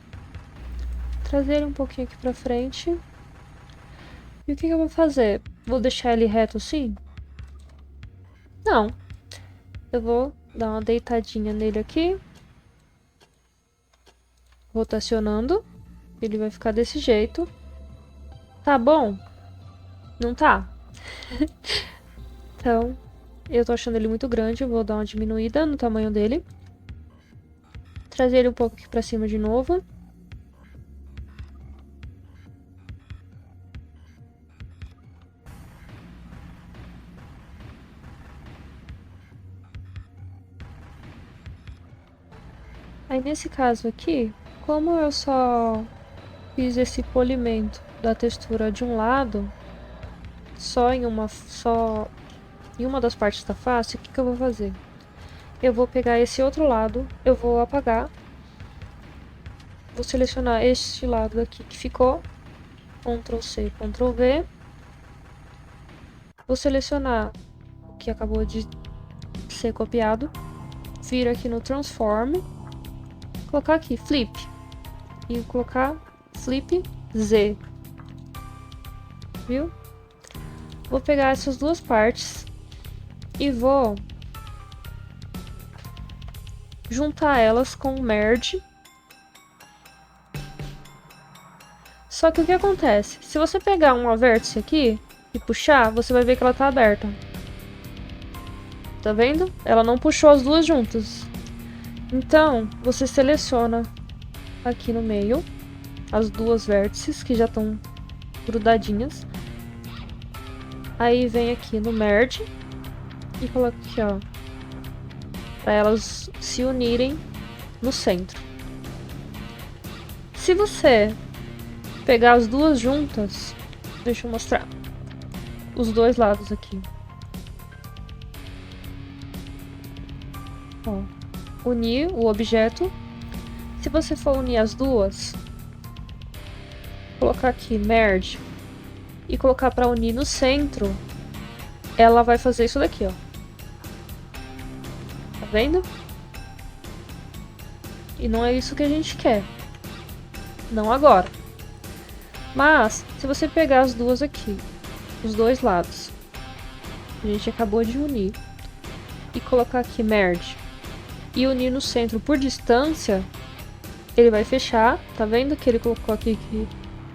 Trazer ele um pouquinho aqui pra frente. E o que que eu vou fazer? Vou deixar ele reto assim? Não. Eu vou dar uma deitadinha nele aqui. Rotacionando. Ele vai ficar desse jeito. Tá bom? Não tá? Então, eu tô achando ele muito grande. Eu vou dar uma diminuída no tamanho dele. Trazer ele um pouco aqui pra cima de novo. Aí nesse caso aqui, como eu só fiz esse polimento da textura de um lado, só em uma das partes da face, o que que eu vou fazer? Eu vou pegar esse outro lado, eu vou apagar Vou selecionar este lado daqui que ficou. Ctrl C, Ctrl V. Vou selecionar o que acabou de ser copiado. Vir aqui no Transform. Colocar aqui Flip. E colocar Flip Z. Viu? Vou pegar essas duas partes e vou juntar elas com Merge. Só que o que acontece? Se você pegar uma vértice aqui e puxar, você vai ver que ela tá aberta. Tá vendo? Ela não puxou as duas juntas. Então, você seleciona aqui no meio as duas vértices que já estão grudadinhas. Aí vem aqui no Merge e coloca aqui, ó, para elas se unirem no centro. Se você pegar as duas juntas, deixa eu mostrar os dois lados aqui. Ó, unir o objeto. Se você for unir as duas, colocar aqui Merge e colocar para unir no centro, ela vai fazer isso daqui, ó. Tá vendo? E não é isso que a gente quer. Não agora. Mas, se você pegar as duas aqui, os dois lados, a gente acabou de unir, e colocar aqui Merge, e unir no centro por distância, ele vai fechar. Tá vendo que ele colocou aqui que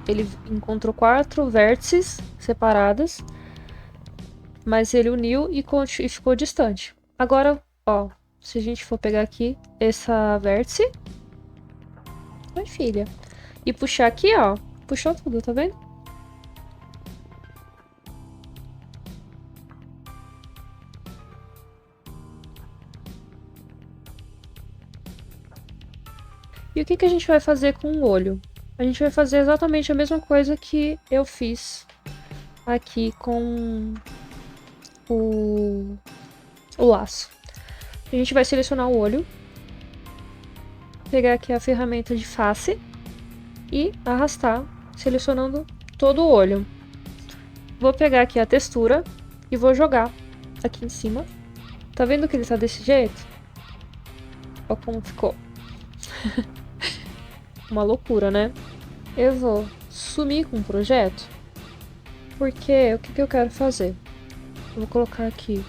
ele encontrou 4 vértices separadas, mas ele uniu e ficou distante. Agora, ó, se a gente for pegar aqui essa vértice, oi filha, e puxar aqui, ó, puxou tudo, tá vendo? E o que a gente vai fazer com o olho? A gente vai fazer exatamente a mesma coisa que eu fiz aqui com o laço. A gente vai selecionar o olho, pegar aqui a ferramenta de face e arrastar, selecionando todo o olho. Vou pegar aqui a textura e vou jogar aqui em cima. Tá vendo que ele tá desse jeito? Olha como ficou. Uma loucura, né? Eu vou sumir com o projeto, porque o que eu quero fazer? Eu vou colocar aqui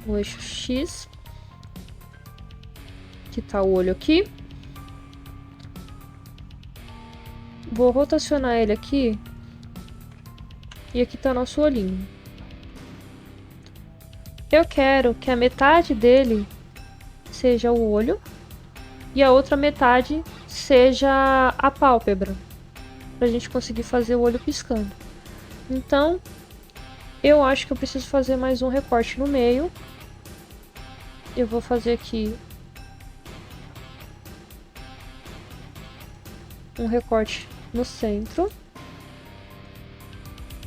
o eixo X, que tá o olho aqui. Vou rotacionar ele aqui. E aqui tá nosso olhinho. Eu quero que a metade dele seja o olho e a outra metade seja a pálpebra, pra gente conseguir fazer o olho piscando. Então, eu acho que eu preciso fazer mais um recorte no meio. Eu vou fazer aqui um recorte no centro,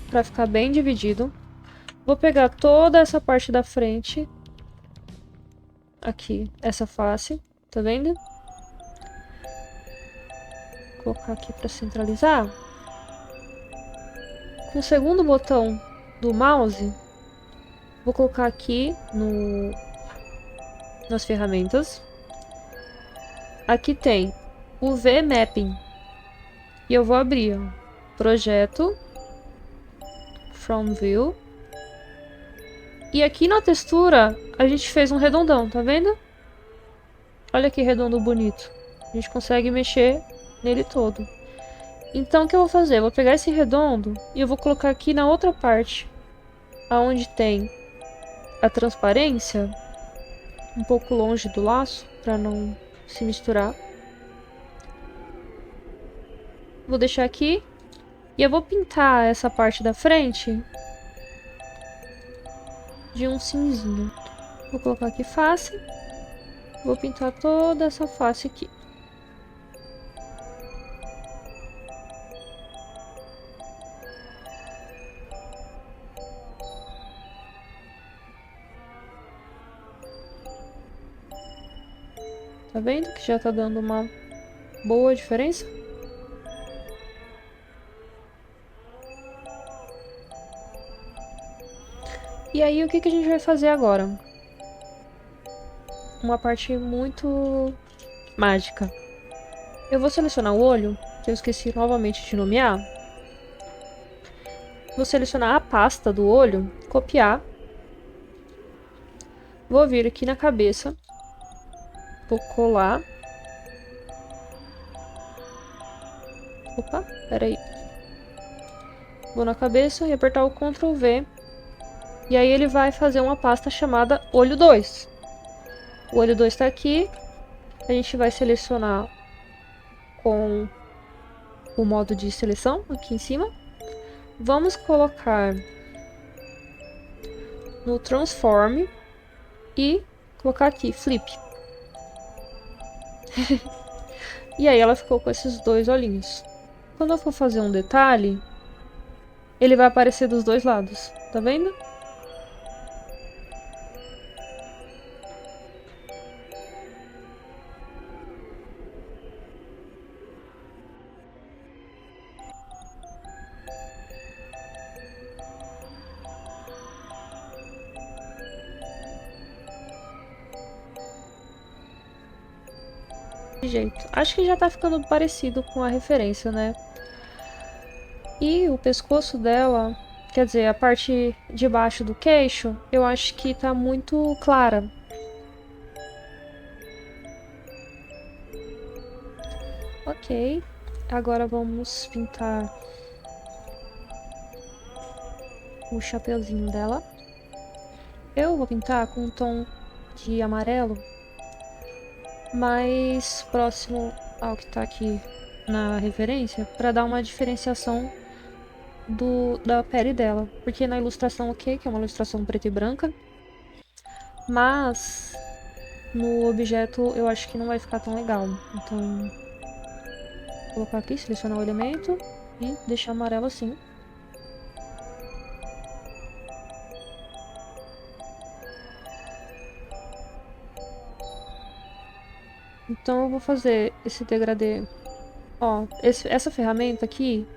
para ficar bem dividido. Vou pegar toda essa parte da frente, aqui, essa face, tá vendo? Vou colocar aqui para centralizar. Com o segundo botão do mouse, vou colocar aqui nas ferramentas. Aqui tem o V-Mapping. E eu vou abrir, ó, Projeto, From View. E aqui na textura, a gente fez um redondão, tá vendo? Olha que redondo bonito. A gente consegue mexer nele todo. Então, o que eu vou fazer? Eu vou pegar esse redondo e eu vou colocar aqui na outra parte, aonde tem a transparência, um pouco longe do laço, para não se misturar. Vou deixar aqui e eu vou pintar essa parte da frente de um cinzinho. Vou colocar aqui face. Vou pintar toda essa face aqui. Tá vendo que já tá dando uma Boa diferença? E aí, o que a gente vai fazer agora? Uma parte muito mágica. Eu vou selecionar o olho, que eu esqueci novamente de nomear. Vou selecionar a pasta do olho, copiar. Vou vir aqui na cabeça. Vou colar. Opa, peraí. Vou na cabeça e apertar o Ctrl V. E aí ele vai fazer uma pasta chamada olho 2. O olho 2 está aqui. A gente vai selecionar com o modo de seleção aqui em cima. Vamos colocar no Transform e colocar aqui, Flip. E aí ela ficou com esses dois olhinhos. Quando eu for fazer um detalhe, ele vai aparecer dos dois lados. Tá vendo? Jeito. Acho que já tá ficando parecido com a referência, né? E o pescoço dela, quer dizer, a parte de baixo do queixo, eu acho que tá muito clara. Ok. Agora vamos pintar o chapeuzinho dela. Eu vou pintar com um tom de amarelo mais próximo ao que tá aqui na referência, para dar uma diferenciação da pele dela. Porque na ilustração, ok, que é uma ilustração preta e branca, mas no objeto eu acho que não vai ficar tão legal. Então, vou colocar aqui, selecionar o elemento e deixar amarelo assim. Então eu vou fazer esse degradê. Ó, essa ferramenta aqui,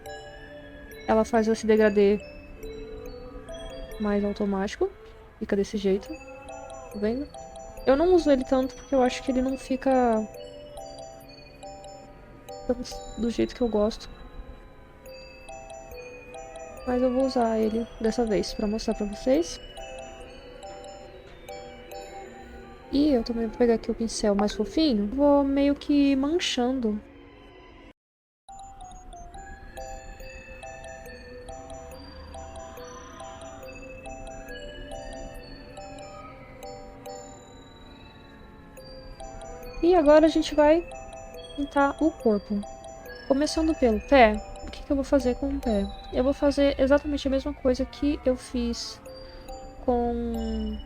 ela faz esse degradê mais automático. Fica desse jeito. Tá vendo? Eu não uso ele tanto porque eu acho que ele não fica do jeito que eu gosto. Mas eu vou usar ele dessa vez pra mostrar pra vocês. E eu também vou pegar aqui o pincel mais fofinho. Vou meio que manchando. E agora a gente vai pintar o corpo. Começando pelo pé, o que eu vou fazer com o pé? Eu vou fazer exatamente a mesma coisa que eu fiz com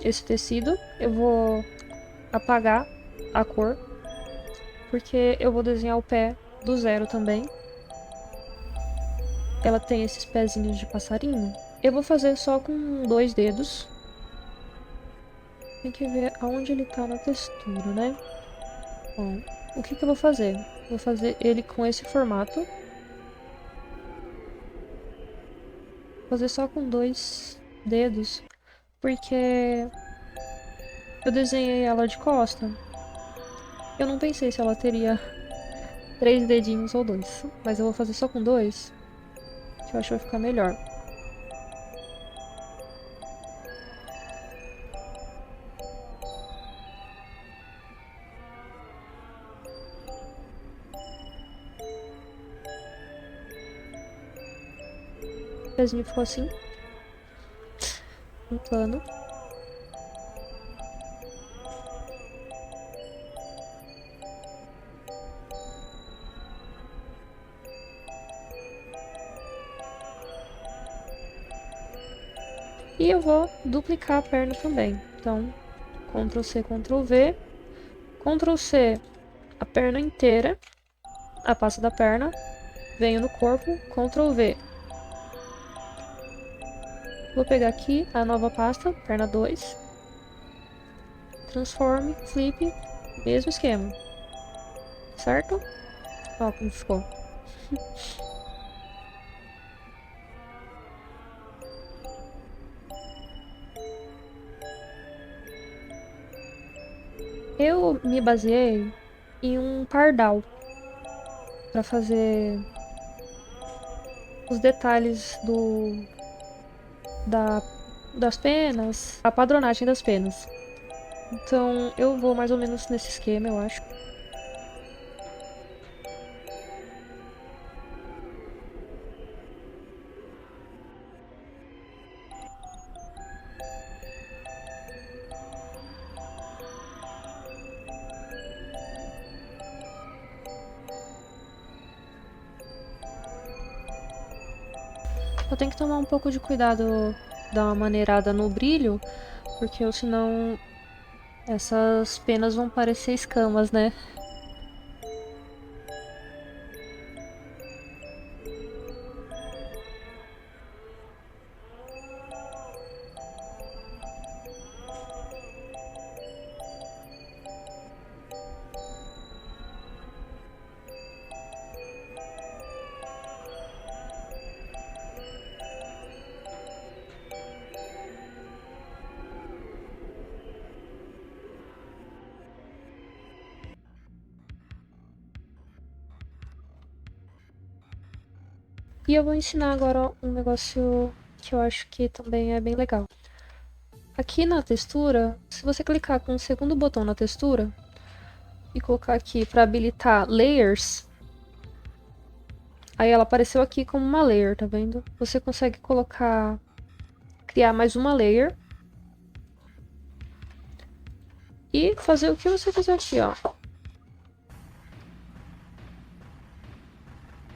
esse tecido. Eu vou apagar a cor, porque eu vou desenhar o pé do zero também. Ela tem esses pezinhos de passarinho. Eu vou fazer só com 2 dedos. Tem que ver aonde ele tá na textura, né? Bom, o que eu vou fazer? Vou fazer ele com esse formato. Vou fazer só com 2 dedos, porque eu desenhei ela de costa. Eu não pensei se ela teria 3 dedinhos ou 2, mas eu vou fazer só com 2, que eu acho que vai ficar melhor. O pezinho ficou assim, um plano. E eu vou duplicar a perna também. Então, Ctrl C, Ctrl V. Ctrl C, a perna inteira, a pasta da perna. Venho no corpo, Ctrl V. Vou pegar aqui a nova pasta, perna 2. Transform, Flip, mesmo esquema. certo? Ó, como ficou. Eu me baseei em um pardal para fazer os detalhes da, das penas, a padronagem das penas. Então eu vou mais ou menos nesse esquema, eu acho. Eu tenho que tomar um pouco de cuidado, dar uma maneirada no brilho, porque senão essas penas vão parecer escamas, né? E eu vou ensinar agora um negócio que eu acho que também é bem legal. Aqui na textura, se você clicar com o segundo botão na textura e colocar aqui para habilitar layers, aí ela apareceu aqui como uma layer, tá vendo? Você consegue criar mais uma layer e fazer o que você quiser aqui, ó.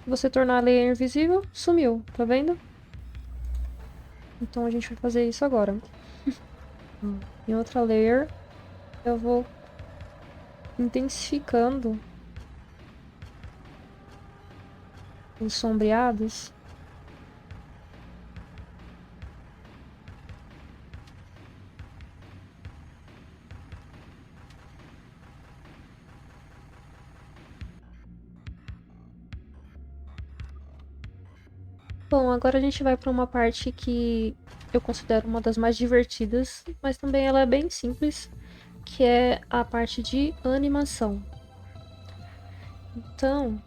Você tornar a layer invisível, sumiu, tá vendo? Então a gente vai fazer isso agora. Em outra layer, eu vou intensificando os sombreados. Bom, agora a gente vai para uma parte que eu considero uma das mais divertidas, mas também ela é bem simples, que é a parte de animação. Então,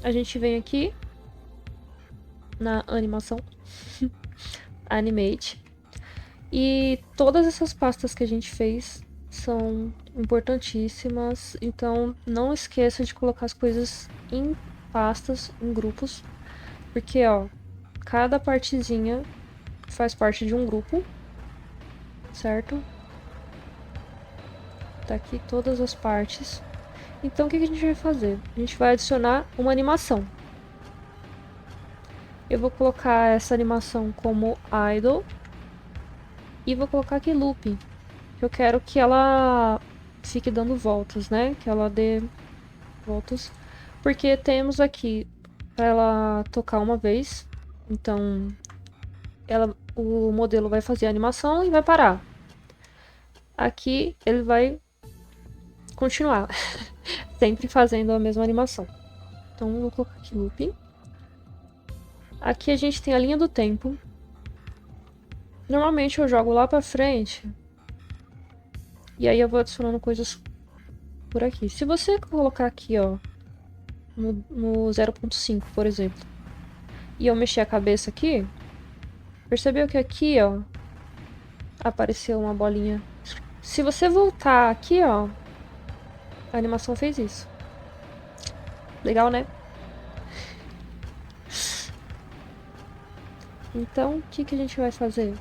a gente vem aqui na animação, Animate, e todas essas pastas que a gente fez são importantíssimas, então não esqueça de colocar as coisas em pastas, em grupos, porque ó, cada partezinha faz parte de um grupo, certo? Tá aqui todas as partes. Então o que a gente vai fazer? A gente vai adicionar uma animação. Eu vou colocar essa animação como idle e vou colocar aqui loop. Eu quero que ela fique dando voltas, né? Que ela dê voltas. Porque temos aqui para ela tocar uma vez. Então o modelo vai fazer a animação e vai parar. Aqui ele vai continuar, sempre fazendo a mesma animação. Então eu vou colocar aqui looping. Aqui a gente tem a linha do tempo. Normalmente eu jogo lá pra frente. E aí eu vou adicionando coisas por aqui. Se você colocar aqui, ó, no 0.5, por exemplo, e eu mexer a cabeça aqui, percebeu que aqui, ó, apareceu uma bolinha. Se você voltar aqui, ó, a animação fez isso. Legal, né? Então, o que a gente vai fazer?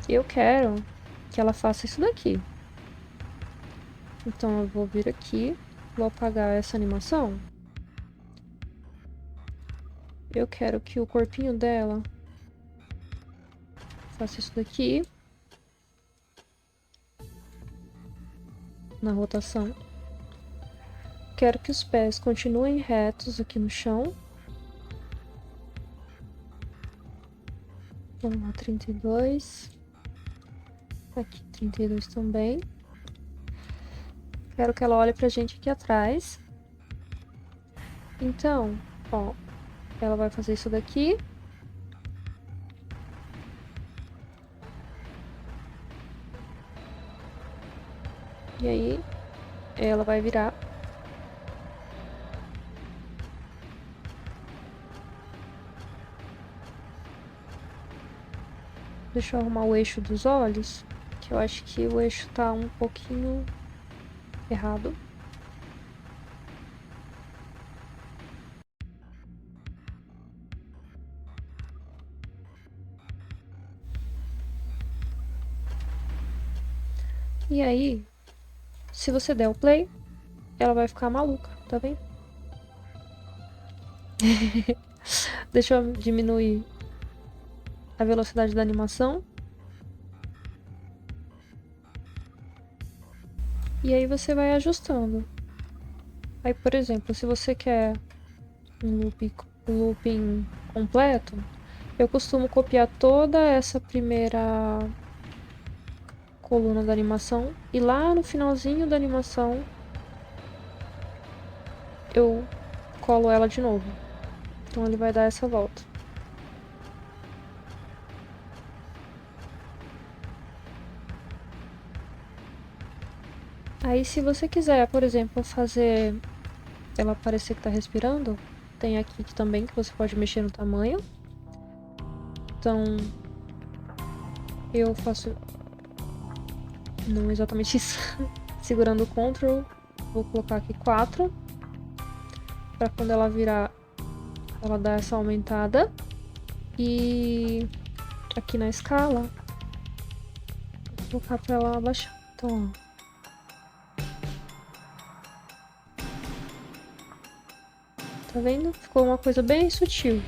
Eu quero que ela faça isso daqui. Então, eu vou vir aqui, vou apagar essa animação. Eu quero que o corpinho dela faça isso daqui. Na rotação. Quero que os pés continuem retos aqui no chão. Vamos lá, 32. Aqui, 32 também. Quero que ela olhe pra gente aqui atrás. Então, ó, ela vai fazer isso daqui. E aí, ela vai virar. Deixa eu arrumar o eixo dos olhos, que eu acho que o eixo tá um pouquinho errado. E aí, se você der o play, ela vai ficar maluca, tá vendo? Deixa eu diminuir a velocidade da animação. E aí você vai ajustando. Aí, por exemplo, se você quer um looping completo, eu costumo copiar toda essa primeira coluna da animação e lá no finalzinho da animação eu colo ela de novo. Então ele vai dar essa volta. Aí se você quiser, por exemplo, fazer ela parecer que tá respirando, tem aqui também que você pode mexer no tamanho. Então eu faço não exatamente isso. Segurando o Ctrl, vou colocar aqui 4 para quando ela virar ela dar essa aumentada. E aqui na escala vou colocar para ela abaixar. Então, ó. Tá vendo? Ficou uma coisa bem sutil.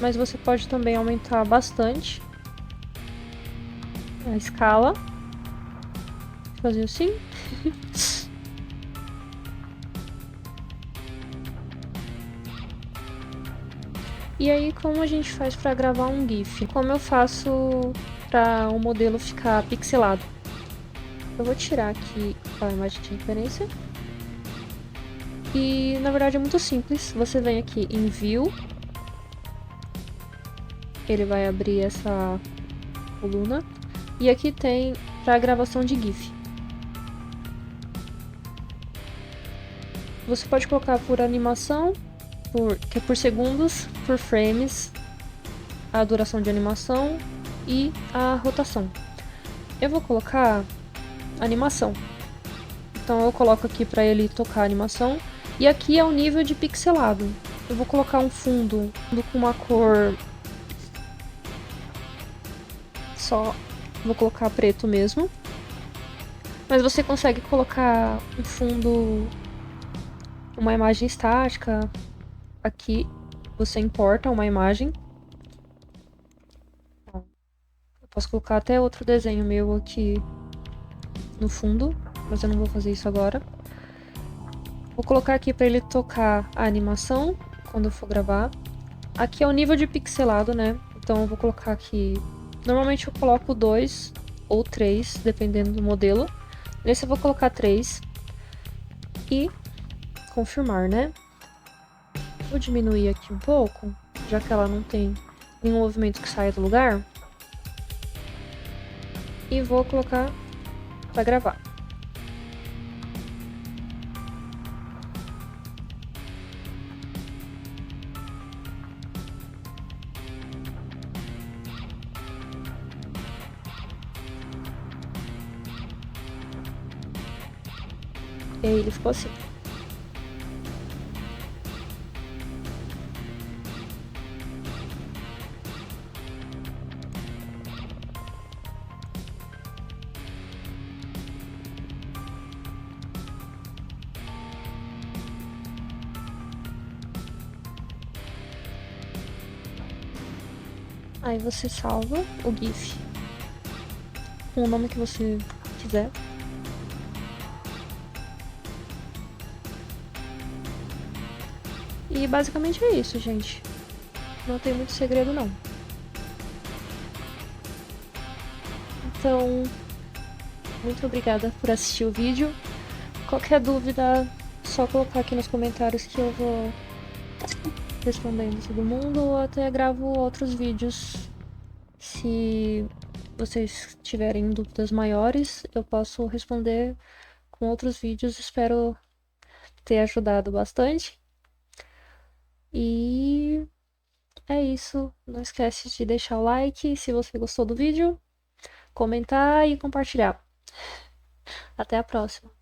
Mas você pode também aumentar bastante a escala. Fazer assim. E aí, como a gente faz para gravar um GIF? Como eu faço para o modelo ficar pixelado? Eu vou tirar aqui a imagem de referência. E na verdade é muito simples. Você vem aqui em View. Ele vai abrir essa coluna. E aqui tem para gravação de GIF. Você pode colocar por animação, que é por segundos, por frames, a duração de animação e a rotação. Eu vou colocar animação. Então eu coloco aqui para ele tocar a animação. E aqui é o nível de pixelado. Eu vou colocar um fundo com uma cor só. Vou colocar preto mesmo. Mas você consegue colocar um fundo, uma imagem estática. Aqui você importa uma imagem. Eu posso colocar até outro desenho meu aqui no fundo, mas eu não vou fazer isso agora. Vou colocar aqui para ele tocar a animação quando eu for gravar. Aqui é o nível de pixelado, né? Então eu vou colocar aqui... Normalmente eu coloco 2 ou 3, dependendo do modelo. Nesse eu vou colocar 3. E confirmar, né? Vou diminuir aqui um pouco, já que ela não tem nenhum movimento que saia do lugar. E vou colocar para gravar. E aí ele ficou assim. Aí você salva o GIF com o nome que você quiser. E basicamente é isso, gente. Não tem muito segredo, não. Então, muito obrigada por assistir o vídeo. Qualquer dúvida, só colocar aqui nos comentários que eu vou respondendo todo mundo, ou até gravo outros vídeos. Se vocês tiverem dúvidas maiores, eu posso responder com outros vídeos. Espero ter ajudado bastante. E é isso. Não esquece de deixar o like se você gostou do vídeo, comentar e compartilhar. Até a próxima.